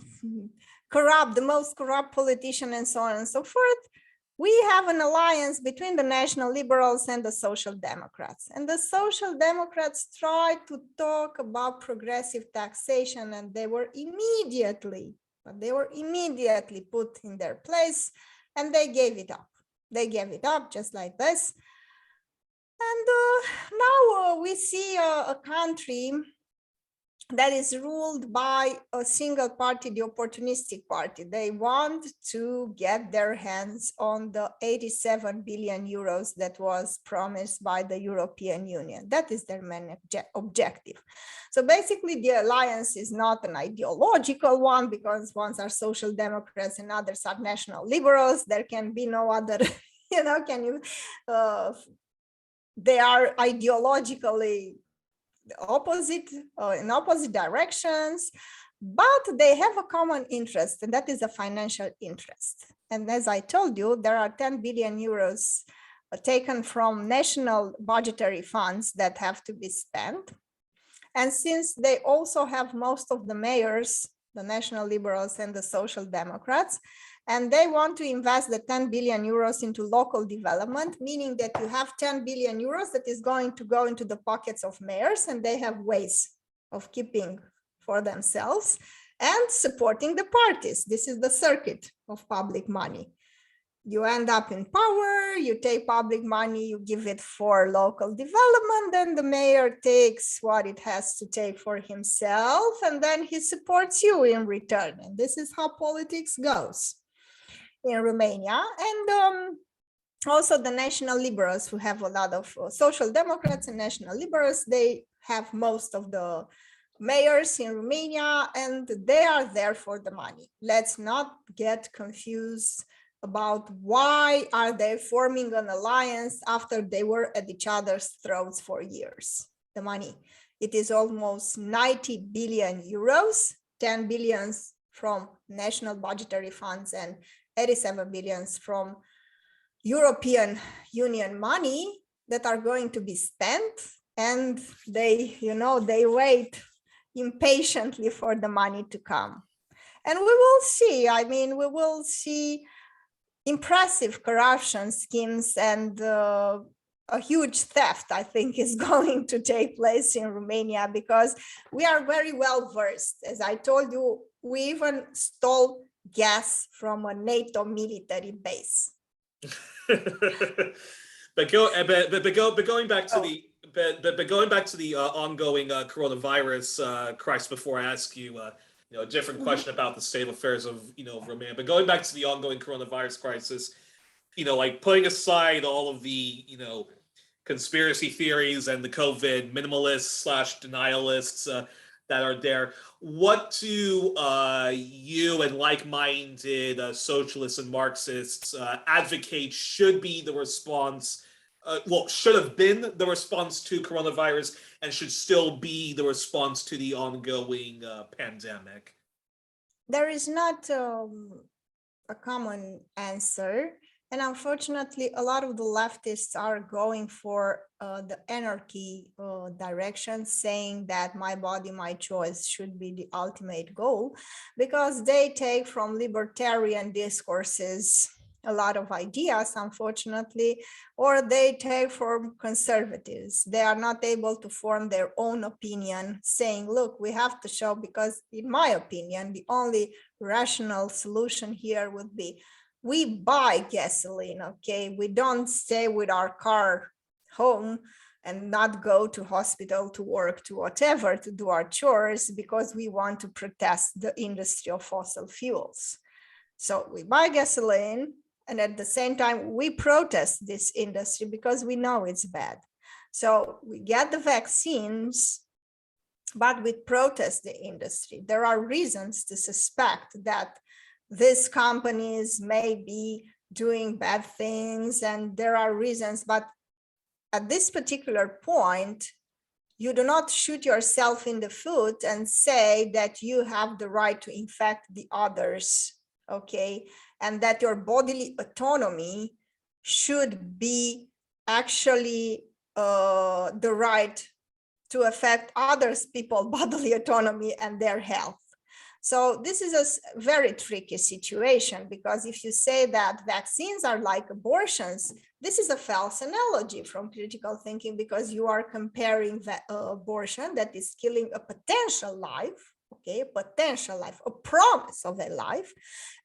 most corrupt politician, and so on and so forth. We have an alliance between the National Liberals and the Social Democrats. And the Social Democrats tried to talk about progressive taxation, and they were immediately put in their place, and they gave it up. They gave it up just like this. And now we see a country that is ruled by a single party, the opportunistic party. They want to get their hands on the 87 billion euros that was promised by the European Union. That is their main objective. So basically, the alliance is not an ideological one, because ones are Social Democrats and others are National Liberals. There can be no other, they are ideologically opposite, in opposite directions, but they have a common interest, and that is a financial interest. And as I told you, there are 10 billion euros taken from national budgetary funds that have to be spent. And since they also have most of the mayors, the National Liberals and the Social Democrats, and they want to invest the 10 billion euros into local development, meaning that you have 10 billion euros that is going to go into the pockets of mayors, and they have ways of keeping for themselves and supporting the parties. This is the circuit of public money. You end up in power, you take public money, you give it for local development, then the mayor takes what it has to take for himself, and then he supports you in return. And this is how politics goes in Romania. And also the National Liberals, who have a lot of Social Democrats and National Liberals, they have most of the mayors in Romania, and they are there for the money. Let's not get confused about why are they forming an alliance after they were at each other's throats for years. The money, it is almost 90 billion euros, 10 billion from national budgetary funds and 87 billions from European Union money that are going to be spent, and they wait impatiently for the money to come. And we will see, we will see impressive corruption schemes, and a huge theft, I think, is going to take place in Romania, because we are very well versed. As I told you, we even stole gas from a NATO military base. But going back to the ongoing coronavirus crisis, before I ask you a different question about the state of affairs of Romania, but going back to the ongoing coronavirus crisis, like putting aside all of the conspiracy theories and the COVID minimalists / denialists that are there, what do you and like-minded socialists and Marxists advocate should be the response? Should have been the response to coronavirus, and should still be the response to the ongoing pandemic? There is not a common answer. And unfortunately, a lot of the leftists are going for the anarchy direction, saying that my body, my choice should be the ultimate goal, because they take from libertarian discourses a lot of ideas, unfortunately, or they take from conservatives. They are not able to form their own opinion, saying, look, we have to show, because in my opinion, the only rational solution here would be, we buy gasoline, okay? We don't stay with our car home and not go to hospital, to work, to whatever, to do our chores, because we want to protest the industry of fossil fuels. So we buy gasoline, and at the same time, we protest this industry because we know it's bad. So we get the vaccines, but we protest the industry. There are reasons to suspect that these companies may be doing bad things, and there are reasons, but at this particular point, you do not shoot yourself in the foot and say that you have the right to infect the others, okay? And that your bodily autonomy should be actually the right to affect others people's bodily autonomy and their health. So this is a very tricky situation, because if you say that vaccines are like abortions, this is a false analogy from critical thinking, because you are comparing the abortion that is killing a potential life, okay, a potential life, a promise of a life.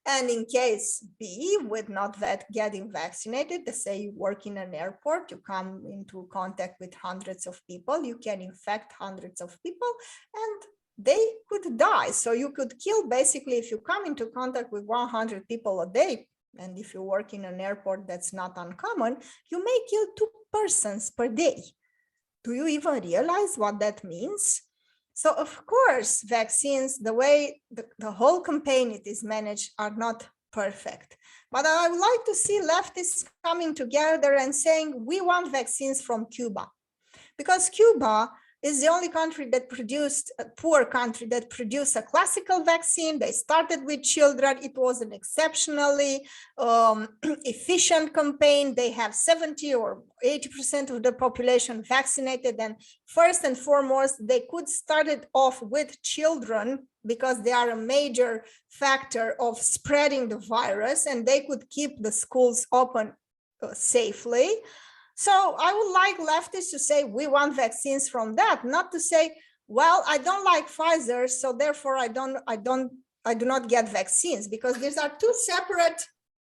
And in case B, with not getting vaccinated, let's say you work in an airport, you come into contact with hundreds of people, you can infect hundreds of people, and they could die. So you could kill, basically, if you come into contact with 100 people a day, and if you work in an airport, that's not uncommon, you may kill 2 persons per day. Do you even realize what that means? So of course, vaccines, the way the whole campaign it is managed, are not perfect. But I would like to see leftists coming together and saying, we want vaccines from Cuba. Because Cuba is the only country that produced, a poor country that produced a classical vaccine. They started with children. It was an exceptionally efficient campaign. They have 70 or 80% of the population vaccinated. And first and foremost, they could start it off with children, because they are a major factor of spreading the virus, and they could keep the schools open safely. So I would like leftists to say, we want vaccines from that, not to say, well, I don't like Pfizer, so therefore I do not get vaccines, because these are 2 separate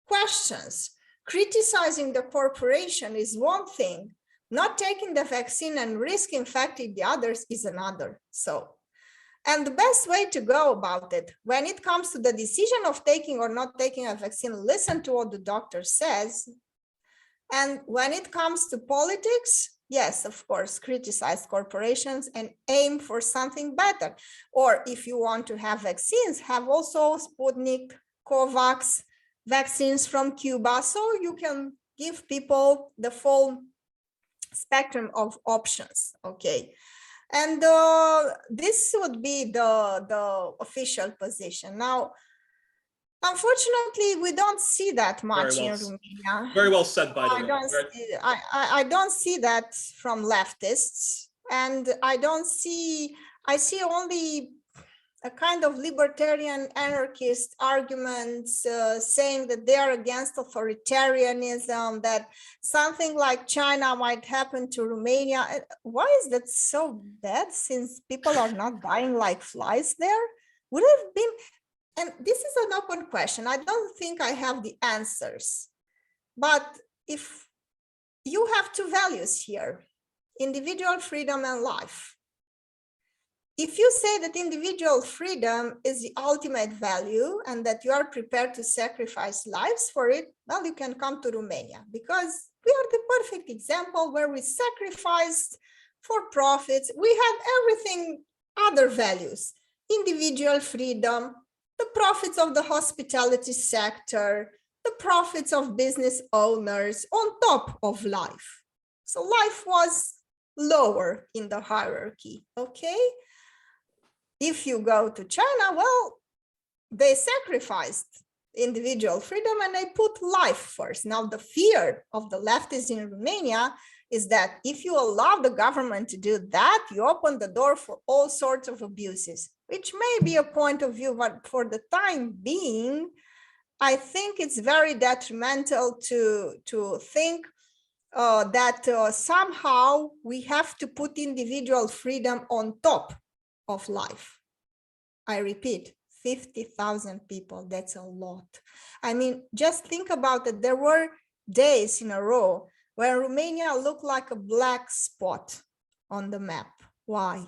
questions. Criticizing the corporation is one thing, not taking the vaccine and risk infecting the others is another. So, and the best way to go about it, when it comes to the decision of taking or not taking a vaccine, listen to what the doctor says. And when it comes to politics, yes, of course, criticize corporations and aim for something better. Or if you want to have vaccines, have also Sputnik, Covax, vaccines from Cuba, so you can give people the full spectrum of options, okay? And this would be the official position. Now, unfortunately, we don't see that much in Romania. Very well said, by the way. I don't see that from leftists, and I see only a kind of libertarian anarchist arguments saying that they are against authoritarianism, that something like China might happen to Romania. Why is that so bad, since people are not dying like flies there? Would have been, and this is an open question. I don't think I have the answers, but if you have two values here, individual freedom and life. If you say that individual freedom is the ultimate value and that you are prepared to sacrifice lives for it, well, you can come to Romania, because we are the perfect example where we sacrificed for profits. We had everything, other values, individual freedom, the profits of the hospitality sector, the profits of business owners on top of life. So life was lower in the hierarchy, okay? If you go to China, well, they sacrificed individual freedom and they put life first. Now, the fear of the leftists in Romania is that if you allow the government to do that, you open the door for all sorts of abuses, which may be a point of view, but for the time being, I think it's very detrimental to think that somehow we have to put individual freedom on top of life. I repeat, 50,000 people, that's a lot. I mean, just think about it. There were days in a row where Romania looked like a black spot on the map. Why?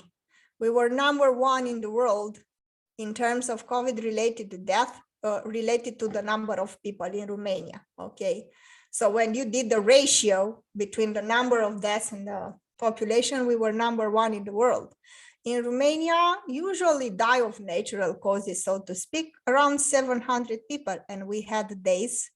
We were #1 in the world in terms of COVID-related death, related to the number of people in Romania, okay? So when you did the ratio between the number of deaths and the population, we were #1 in the world. In Romania, usually die of natural causes, so to speak, around 700 people. And we had days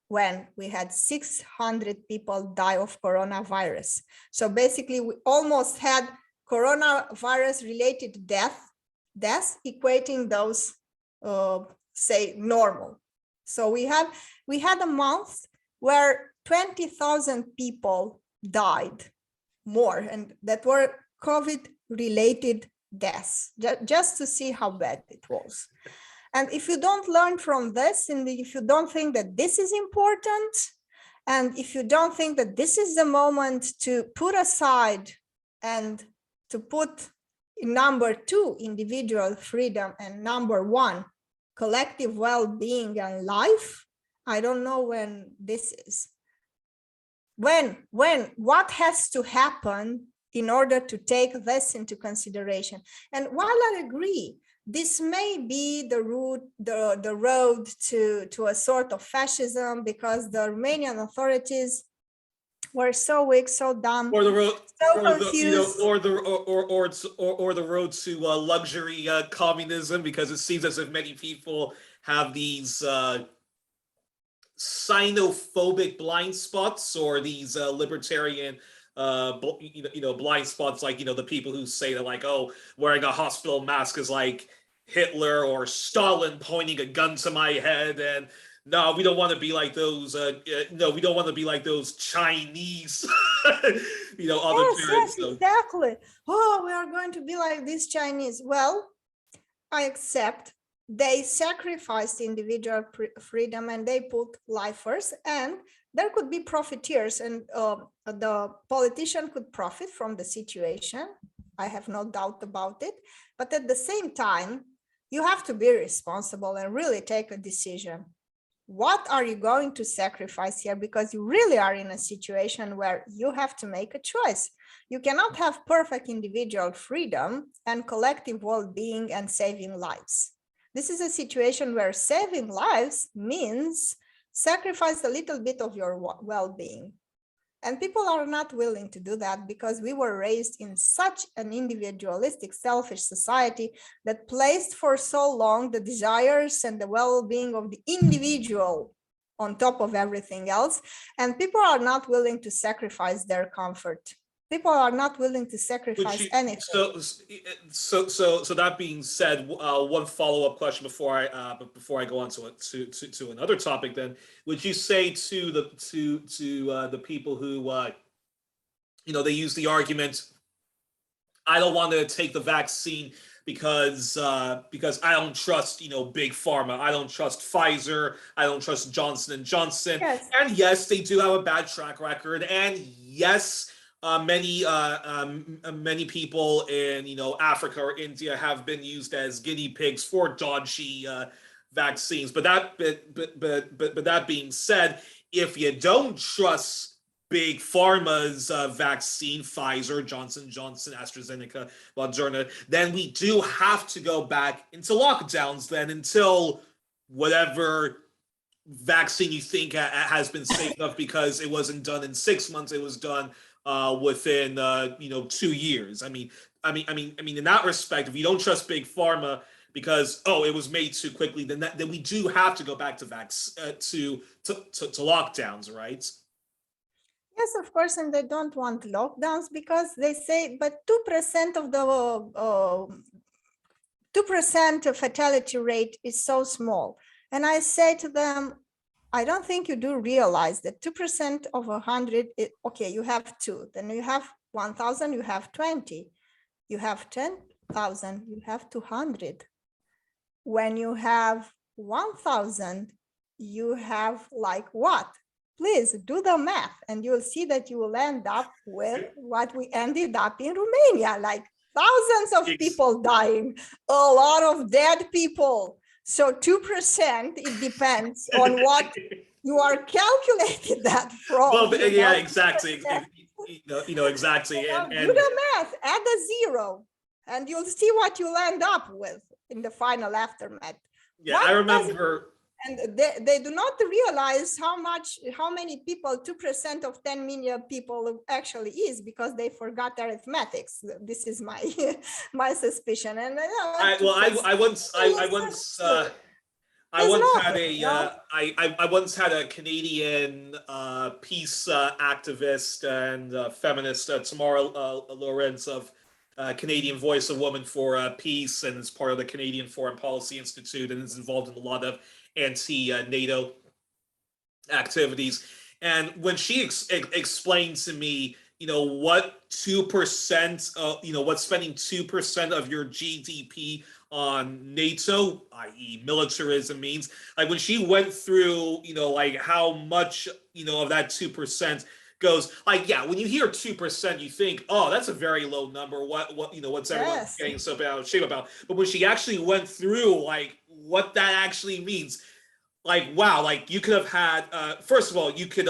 when we had 600 people die of coronavirus. So basically, we almost had coronavirus-related deaths equating those, say, normal. So we had a month where 20,000 people died more, and that were COVID-related deaths, just to see how bad it was. And if you don't learn from this, and if you don't think that this is important, and if you don't think that this is the moment to put aside and to put in #2 individual freedom and #1 collective well-being and life, I don't know when this is. What has to happen in order to take this into consideration? And while I agree, this may be the road to a sort of fascism, because the Romanian authorities were so weak, so dumb, or the road, so confused. Or the road to luxury communism, because it seems as if many people have these xenophobic blind spots, or these libertarian blind spots, like the people who say that, like, oh, wearing a hospital mask is like Hitler or Stalin pointing a gun to my head, and no, we don't want to be like those. No, we don't want to be like those Chinese, Yes, exactly. Oh, we are going to be like these Chinese. Well, I accept. They sacrificed individual freedom and they put life first, and there could be profiteers, and the politician could profit from the situation. I have no doubt about it. But at the same time, you have to be responsible and really take a decision. What are you going to sacrifice here? Because you really are in a situation where you have to make a choice. You cannot have perfect individual freedom and collective well-being and saving lives. This is a situation where saving lives means sacrifice a little bit of your well-being. And people are not willing to do that, because we were raised in such an individualistic, selfish society that placed for so long the desires and the well-being of the individual on top of everything else. And people are not willing to sacrifice their comfort. people are not willing to sacrifice anything. So that being said, one follow-up question before I go on to another topic. Then, would you say to the people who they use the argument, I don't want to take the vaccine because I don't trust big pharma, I don't trust Pfizer, I don't trust Johnson and Johnson, Yes. and yes, they do have a bad track record, and yes, many people in Africa or India have been used as guinea pigs for dodgy vaccines. But that being said, if you don't trust big pharma's vaccine, Pfizer, Johnson Johnson, AstraZeneca, Moderna, then we do have to go back into lockdowns then until whatever vaccine you think has been safe enough, because it wasn't done in 6 months, it was done within 2 years. I mean, in that respect, if you don't trust big pharma because it was made too quickly, then we do have to go back to lockdowns, right? Yes, of course, and they don't want lockdowns because they say, but 2% of the 2% fatality rate is so small. And I say to them, I don't think you do realize that 2% of 100, okay, you have 2, then you have 1,000, you have 20, you have 10,000, you have 200. When you have 1,000, you have like what? Please do the math and you'll see that you will end up with what we ended up in Romania, like thousands of people dying, a lot of dead people. So 2%, it depends on what you are calculated that from. Well, yeah, exactly. Exactly. Do the math, add a 0, and you'll see what you'll end up with in the final aftermath. Yeah, I remember. And they do not realize how many people 2% of 10 million people actually is, because they forgot arithmetics. This is my my suspicion. And I once had a Canadian peace activist and feminist, Tamara Lawrence of Canadian Voice of Women for Peace, and is part of the Canadian Foreign Policy Institute, and is involved in a lot of anti-NATO activities. And when she explained to me, what 2%, what spending 2% of your GDP on NATO, i.e. militarism, means, like when she went through, like how much, of that 2% goes, like, yeah, when you hear 2%, you think, oh, that's a very low number. What's everyone getting so bad of shape about? But when she actually went through, like, what that actually means, like, wow, like you could have had, first of all, you could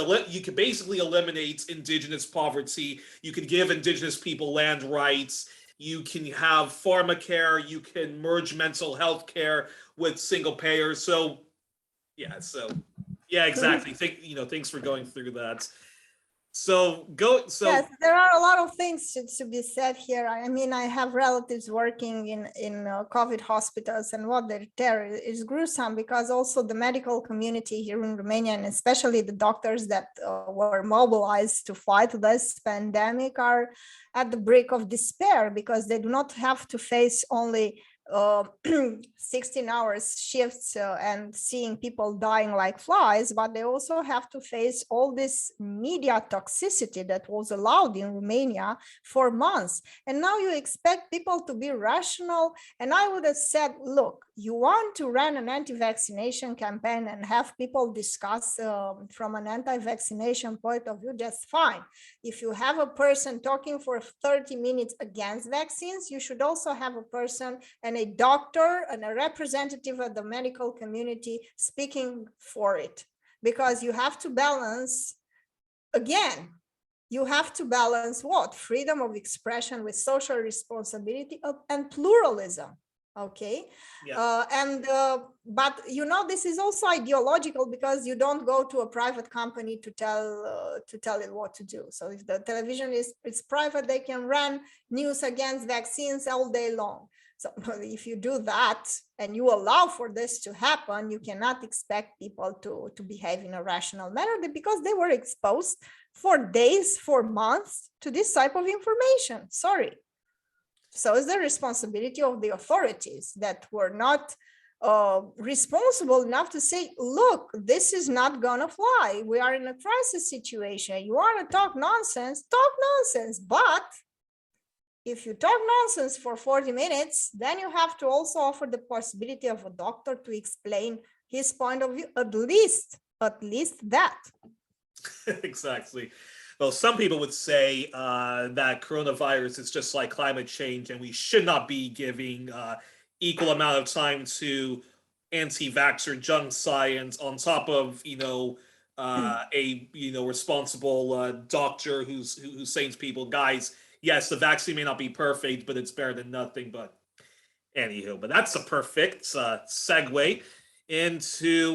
basically eliminate indigenous poverty. You could give indigenous people land rights. You can have pharmacare. You can merge mental health care with single payers. So, yeah, exactly. Thanks for going through that. Yes, there are a lot of things to be said here. I mean, I have relatives working in COVID hospitals, and what they tell is gruesome, because also the medical community here in Romania, and especially the doctors that were mobilized to fight this pandemic, are at the brink of despair, because they do not have to face only 16 hours shifts and seeing people dying like flies, but they also have to face all this media toxicity that was allowed in Romania for months. And now you expect people to be rational. And I would have said, look, you want to run an anti-vaccination campaign and have people discuss from an anti-vaccination point of view, just fine. If you have a person talking for 30 minutes against vaccines, you should also have a person and a doctor and a representative of the medical community speaking for it, because you have to balance, again, you have to balance what? Freedom of expression with social responsibility and pluralism. Okay. Yeah. But this is also ideological, because you don't go to a private company to tell it what to do. So if the television is private, they can run news against vaccines all day long. So if you do that and you allow for this to happen, you cannot expect people to behave in a rational manner because they were exposed for days, for months to this type of information. Sorry. So it's the responsibility of the authorities that were not responsible enough to say, look, this is not gonna fly. We are in a crisis situation. You want to talk nonsense, but if you talk nonsense for 40 minutes, then you have to also offer the possibility of a doctor to explain his point of view, at least that. Exactly. Well, some people would say that coronavirus is just like climate change, and we should not be giving equal amount of time to anti-vaxxer junk science on top of a responsible doctor who's saying to people, guys, yes, the vaccine may not be perfect, but it's better than nothing. But anywho, but that's a perfect segue into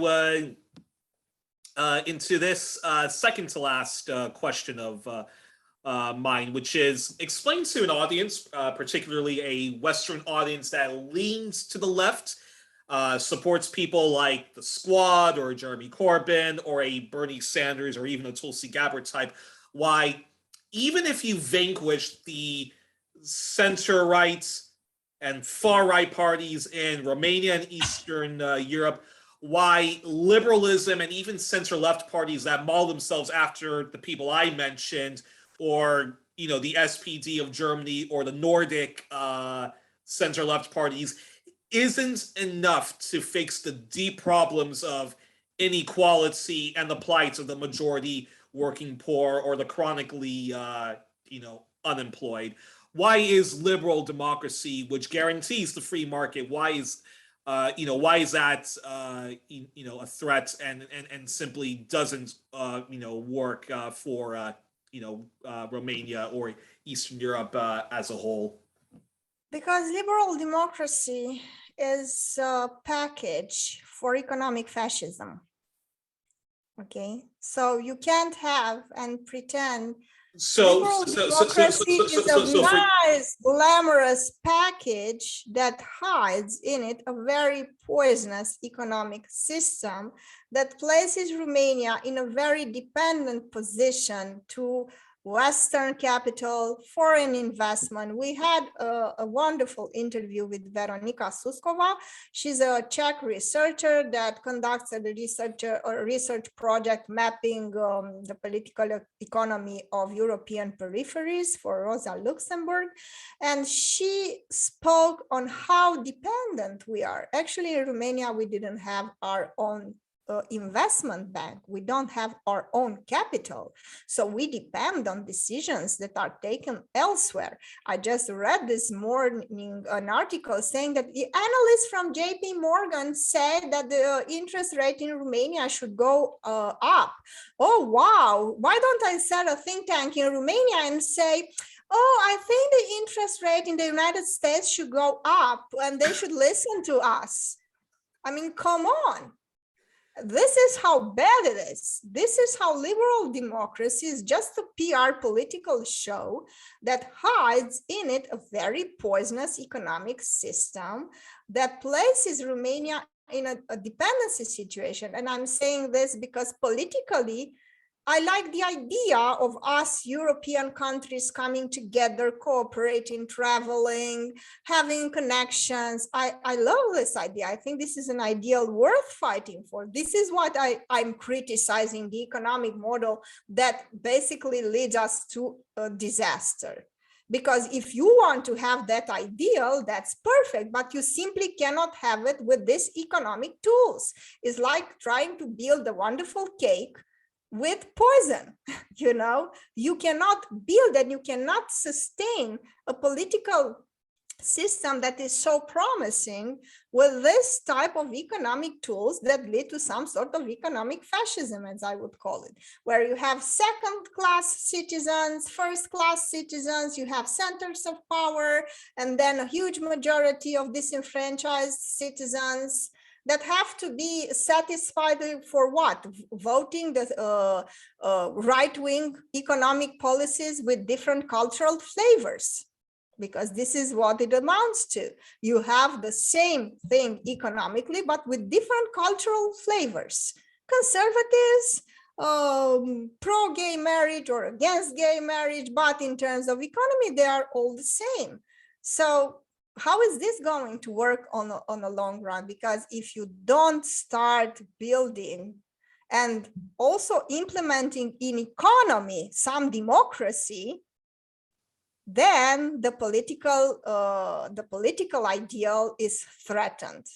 this second to last question of mine, which is explain to an audience, particularly a Western audience that leans to the left, supports people like the Squad or Jeremy Corbyn or a Bernie Sanders or even a Tulsi Gabbard type, why even if you vanquish the center-right and far-right parties in Romania and Eastern Europe, why liberalism and even center-left parties that model themselves after the people I mentioned, or the SPD of Germany or the Nordic center-left parties, isn't enough to fix the deep problems of inequality and the plight of the majority working poor or the chronically unemployed. Why is liberal democracy, which guarantees the free market, why is that a threat and simply doesn't work for Romania or Eastern Europe as a whole? Because liberal democracy is a package for economic fascism. Okay, so you can't have and pretend liberal democracy is a nice, glamorous package that hides in it a very poisonous economic system that places Romania in a very dependent position to Western capital, foreign investment. We had a wonderful interview with Veronika Suskova. She's a Czech researcher that conducts a research project mapping the political economy of European peripheries for Rosa Luxemburg. And she spoke on how dependent we are. Actually, in Romania, we didn't have our own investment bank. We don't have our own capital. So we depend on decisions that are taken elsewhere. I just read this morning an article saying that the analysts from JP Morgan said that the interest rate in Romania should go up. Oh, wow. Why don't I set a think tank in Romania and say, oh, I think the interest rate in the United States should go up and they should listen to us. I mean, come on. This is how bad it is. This is how liberal democracy is just a PR political show that hides in it a very poisonous economic system that places Romania in a dependency situation. And I'm saying this because politically, I like the idea of us European countries coming together, cooperating, traveling, having connections. I love this idea. I think this is an ideal worth fighting for. This is what I'm criticizing, the economic model that basically leads us to a disaster. Because if you want to have that ideal, that's perfect, but you simply cannot have it with these economic tools. It's like trying to build a wonderful cake with poison. You cannot build and you cannot sustain a political system that is so promising with this type of economic tools that lead to some sort of economic fascism, as I would call it, where you have second-class citizens, first-class citizens, you have centers of power, and then a huge majority of disenfranchised citizens that have to be satisfied for what? Voting the right-wing economic policies with different cultural flavors. because this is what it amounts to. You have the same thing economically, but with different cultural flavors. Conservatives, pro-gay marriage or against gay marriage, but in terms of economy, they are all the same. So how is this going to work on a long run? Because if you don't start building and also implementing in economy some democracy, then the political ideal is threatened,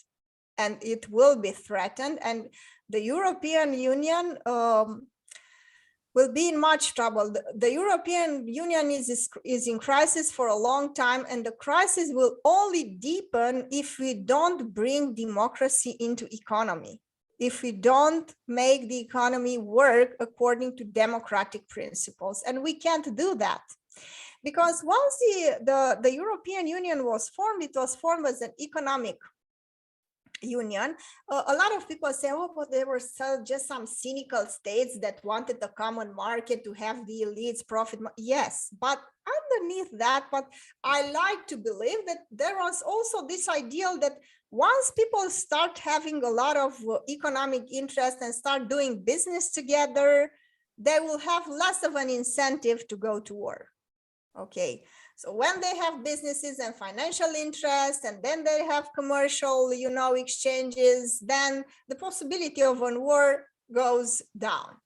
and it will be threatened, and the European Union will be in much trouble. The European Union is in crisis for a long time, and the crisis will only deepen if we don't bring democracy into economy, if we don't make the economy work according to democratic principles. And we can't do that. Because once the European Union was formed, it was formed as an economic union. A lot of people say, oh, but there were just some cynical states that wanted a common market to have the elites profit. Yes, but underneath that, but I like to believe that there was also this ideal that once people start having a lot of economic interest and start doing business together, they will have less of an incentive to go to war. Okay, so when they have businesses and financial interest, and then they have commercial, exchanges, then the possibility of a war goes down.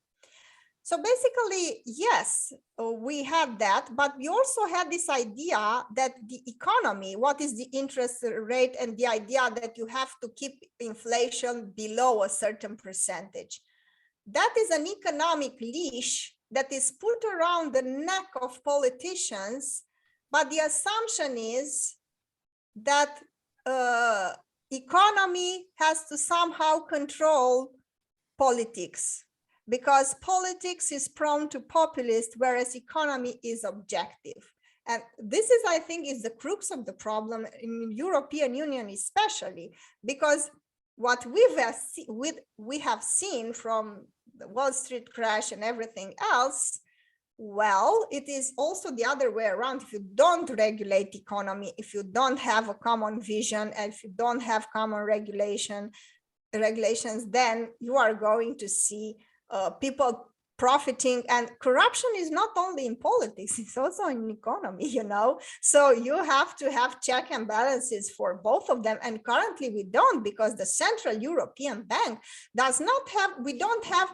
So basically, yes, we had that, but we also had this idea that the economy, what is the interest rate, and the idea that you have to keep inflation below a certain percentage. That is an economic leash that is put around the neck of politicians, but the assumption is that economy has to somehow control politics, because politics is prone to populist, whereas economy is objective. And this is, I think, is the crux of the problem in European Union especially, because what we have seen from the Wall Street crash and everything else, well, it is also the other way around. If you don't regulate economy, if you don't have a common vision, and if you don't have common regulations, then you are going to see people profiting. And corruption is not only in politics, it's also in economy, So you have to have check and balances for both of them. And currently we don't, because the Central European Bank we don't have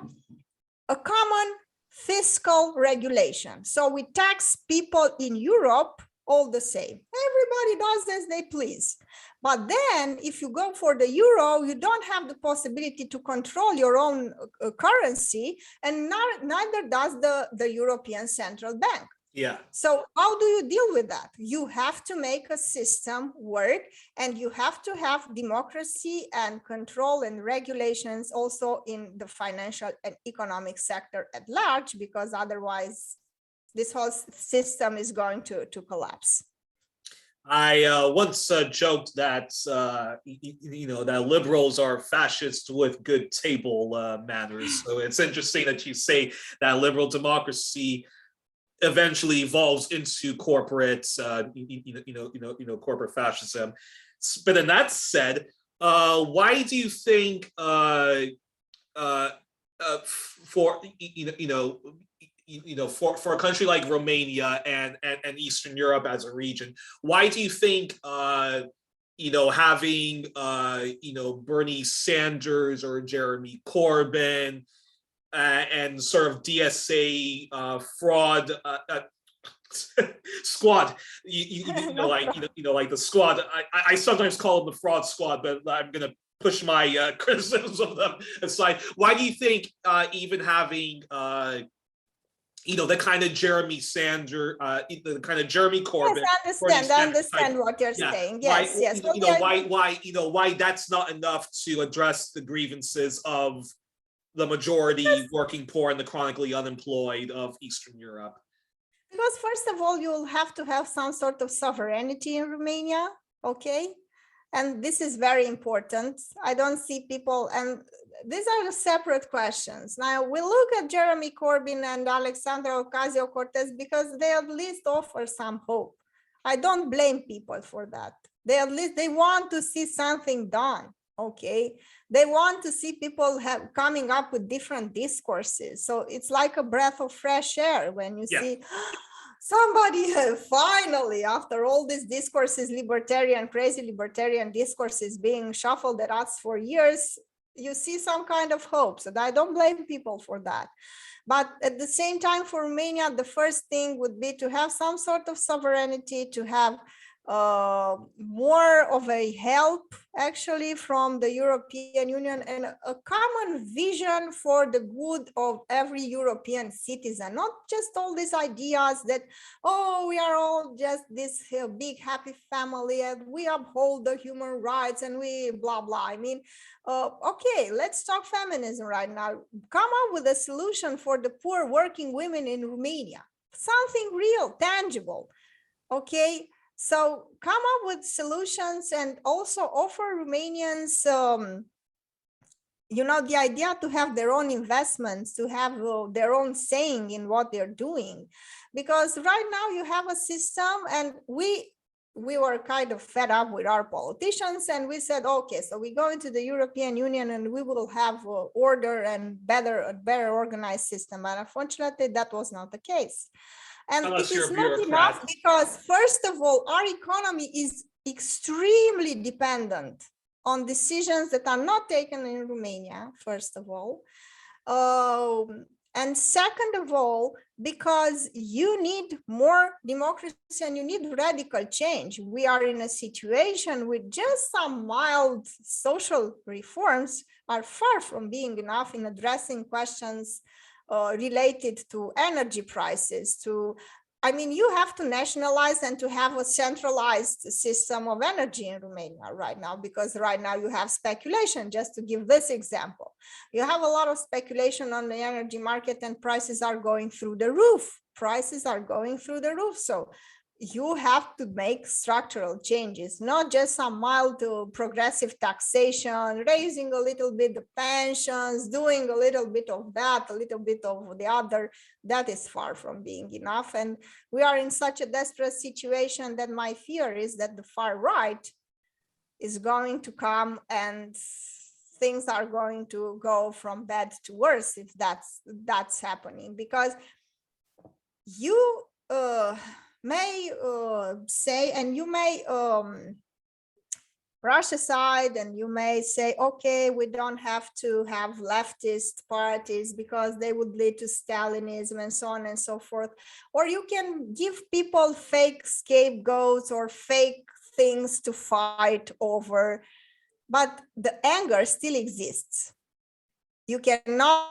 a common fiscal regulation. So we tax people in Europe all the same. Everybody does as they please. But then if you go for the euro, you don't have the possibility to control your own currency, and neither does the European Central Bank. Yeah. So how do you deal with that? You have to make a system work, and you have to have democracy and control and regulations also in the financial and economic sector at large, because otherwise this whole system is going to collapse. I once joked that that liberals are fascists with good table manners. So it's interesting that you say that liberal democracy eventually evolves into corporate, corporate fascism. But in that said, why do you think for a country like Romania and Eastern Europe as a region, why do you think having Bernie Sanders or Jeremy Corbyn and sort of DSA fraud squad, like the squad. I sometimes call them the fraud squad, but I'm gonna push my criticisms of them aside. Why do you think even having the kind of Jeremy Sanders, the kind of Jeremy Corbyn? Yes, I understand what you're saying. Yes, yes. Why that's not enough to address the grievances of the majority working poor and the chronically unemployed of Eastern Europe? Because first of all, you'll have to have some sort of sovereignty in Romania, okay? And this is very important. I don't see people, and these are the separate questions. Now, we look at Jeremy Corbyn and Alexandra Ocasio-Cortez because they at least offer some hope. I don't blame people for that. They at least they want to see something done. Okay, they want to see people coming up with different discourses. So it's like a breath of fresh air when you see somebody finally, after all these discourses, crazy libertarian discourses being shuffled at us for years, you see some kind of hope. So I don't blame people for that. But at the same time, for Romania, the first thing would be to have some sort of sovereignty, to have more of a help actually from the European Union, and a common vision for the good of every European citizen, not just all these ideas that, oh, we are all just this big happy family and we uphold the human rights and we blah blah. I mean, okay, let's talk feminism right now. Come up with a solution for the poor working women in Romania, something real, tangible. Okay, so come up with solutions and also offer Romanians, the idea to have their own investments, to have their own saying in what they're doing. Because right now you have a system, and we were kind of fed up with our politicians, and we said, okay, so we go into the European Union and we will have order and a better organized system. And unfortunately, that was not the case. And Unless it you're is a not bureaucrat. enough because, first of all, our economy is extremely dependent on decisions that are not taken in Romania, first of all. And second of all, because you need more democracy and you need radical change. We are in a situation with just some mild social reforms are far from being enough in addressing questions related to energy prices, you have to nationalize and to have a centralized system of energy in Romania right now, because right now you have speculation. Just to give this example, you have a lot of speculation on the energy market and prices are going through the roof. So you have to make structural changes, not just some mild progressive taxation, raising a little bit the pensions, doing a little bit of that, a little bit of the other. That is far from being enough. And we are in such a desperate situation that my fear is that the far right is going to come and things are going to go from bad to worse if that's happening. Because you may say, and you may brush aside, and you may say, okay, we don't have to have leftist parties because they would lead to Stalinism and so on and so forth. Or you can give people fake scapegoats or fake things to fight over, but the anger still exists. You cannot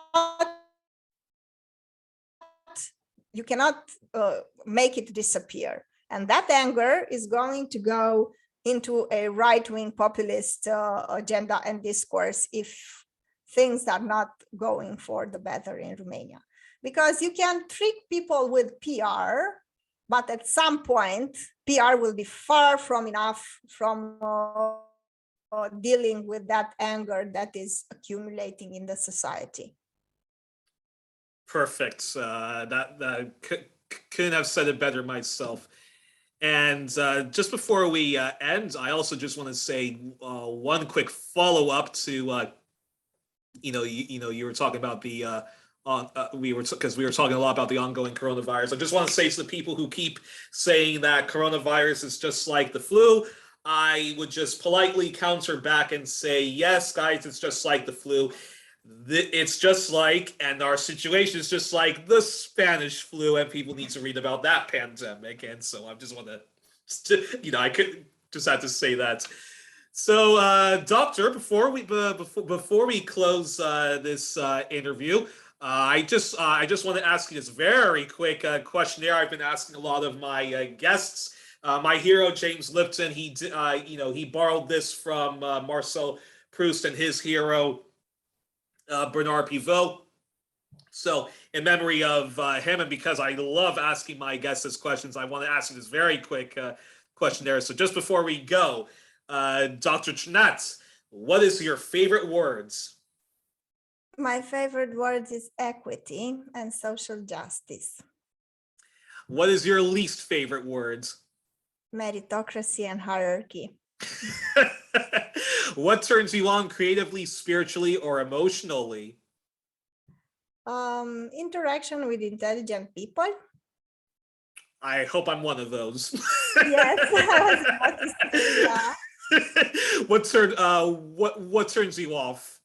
make it disappear. And that anger is going to go into a right-wing populist agenda and discourse if things are not going for the better in Romania. Because you can trick people with PR, but at some point, PR will be far from enough from dealing with that anger that is accumulating in the society. Perfect. That couldn't have said it better myself. And just before we end, I also just want to say one quick follow up to you were talking about the we were talking a lot about the ongoing coronavirus. I just want to say to the people who keep saying that coronavirus is just like the flu, I would just politely counter back and say, yes, guys, it's just like the flu. It's just like, and our situation is just like the Spanish flu, and people need to read about that pandemic. And so I just want to, I could just have to say that. So, Doctor, before we close this interview, I just want to ask you this very quick questionnaire. I've been asking a lot of my guests. My hero James Lipton, he borrowed this from Marcel Proust and his hero Bernard Pivot. So, in memory of him, and because I love asking my guests this questions, I want to ask you this very quick questionnaire. So, just before we go, Dr. Cernat, what is your favorite words? My favorite word is equity and social justice. What is your least favorite words? Meritocracy and hierarchy. What turns you on creatively, spiritually, or emotionally? Interaction with intelligent people. I hope I'm one of those. Yes, I was about to say, yeah. What turns you off?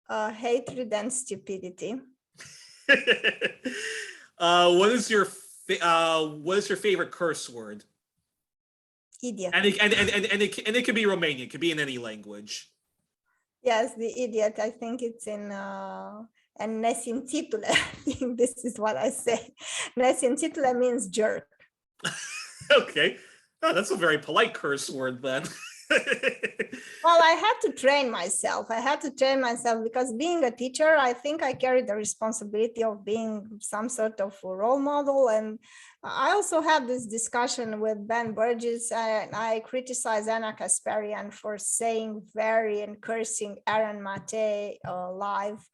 Hatred and stupidity. What is your favorite curse word? Idiot. And it can be Romanian, it could be in any language. Yes, the idiot. I think it's in and nesimțitule. I think this is what I say. Nesimțitule means jerk. Okay. Oh, that's a very polite curse word then. Well, I had to train myself. Because being a teacher, I think I carry the responsibility of being some sort of a role model. And I also had this discussion with Ben Burgess, and I criticize Anna Kasparian for saying very and cursing Aaron Mate live.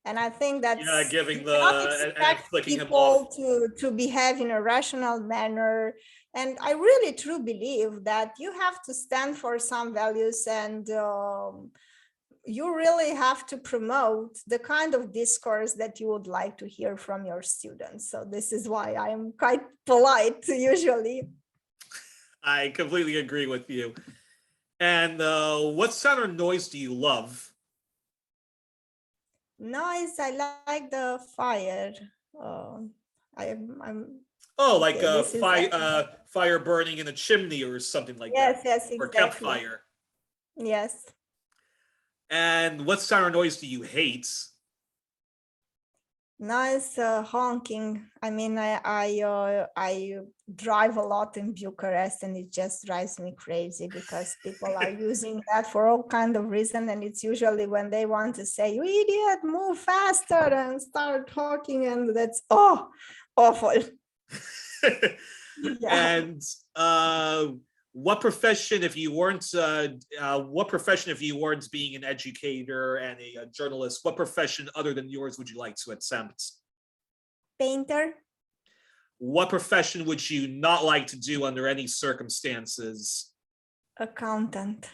And I think that giving and flicking him people off to behave in a rational manner. And I really truly believe that you have to stand for some values, and you really have to promote the kind of discourse that you would like to hear from your students. So this is why I'm quite polite usually. I completely agree with you. And what sound or noise do you love? Noise, I like the fire. I'm like okay, fire burning in a chimney or something like yes, that. yes, Or exactly. campfire. Yes. And what sound or noise do you hate? Noise, honking. I mean, I drive a lot in Bucharest, and it just drives me crazy because people are using that for all kind of reason, and it's usually when they want to say, "You idiot, move faster," and start talking, and that's awful. Yeah. And what profession, if you weren't being an educator and a journalist, what profession other than yours would you like to attempt? Painter. What profession would you not like to do under any circumstances? Accountant.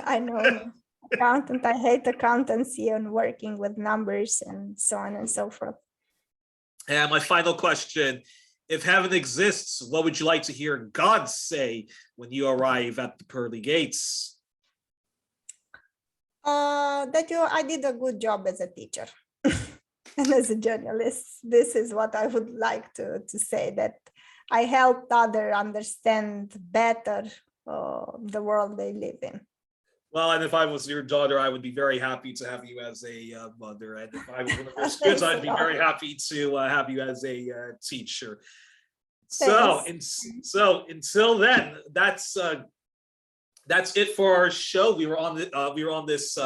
I know. Accountant. I hate accountancy and working with numbers and so on and so forth. And my final question, if heaven exists, what would you like to hear God say when you arrive at the pearly gates? I did a good job as a teacher and as a journalist. This is what I would like to say, that I helped others understand better the world they live in. Well, and if I was your daughter, I would be very happy to have you as a mother. And if I was one of your students, I'd be very happy to have you as a teacher. So until then, that's it for our show. We were on this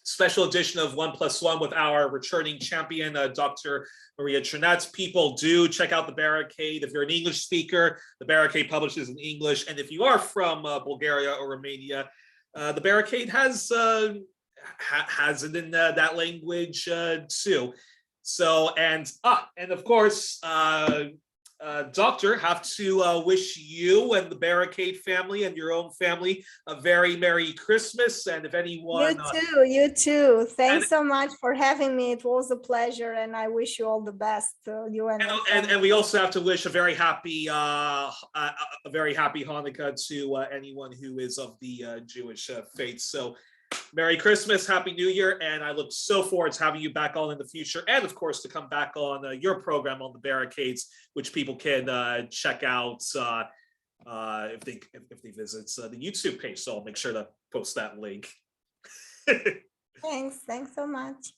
special edition of 1+1 with our returning champion, Dr. Maria Cernat. People, do check out the Barricade. If you're an English speaker, the Barricade publishes in English, and if you are from Bulgaria or Romania, the Barricade has it in that language too. So and of course, Doctor, have to wish you and the Barricade family and your own family a very Merry Christmas. And if anyone, you too. Thanks so much for having me. It was a pleasure, and I wish you all the best. You and we also have to wish a very happy Hanukkah to anyone who is of the Jewish faith. So Merry Christmas, Happy New Year, and I look so forward to having you back on in the future, and of course to come back on your program on the Barricades, which people can check out if they visit the YouTube page. So I'll make sure to post that link. Thanks so much.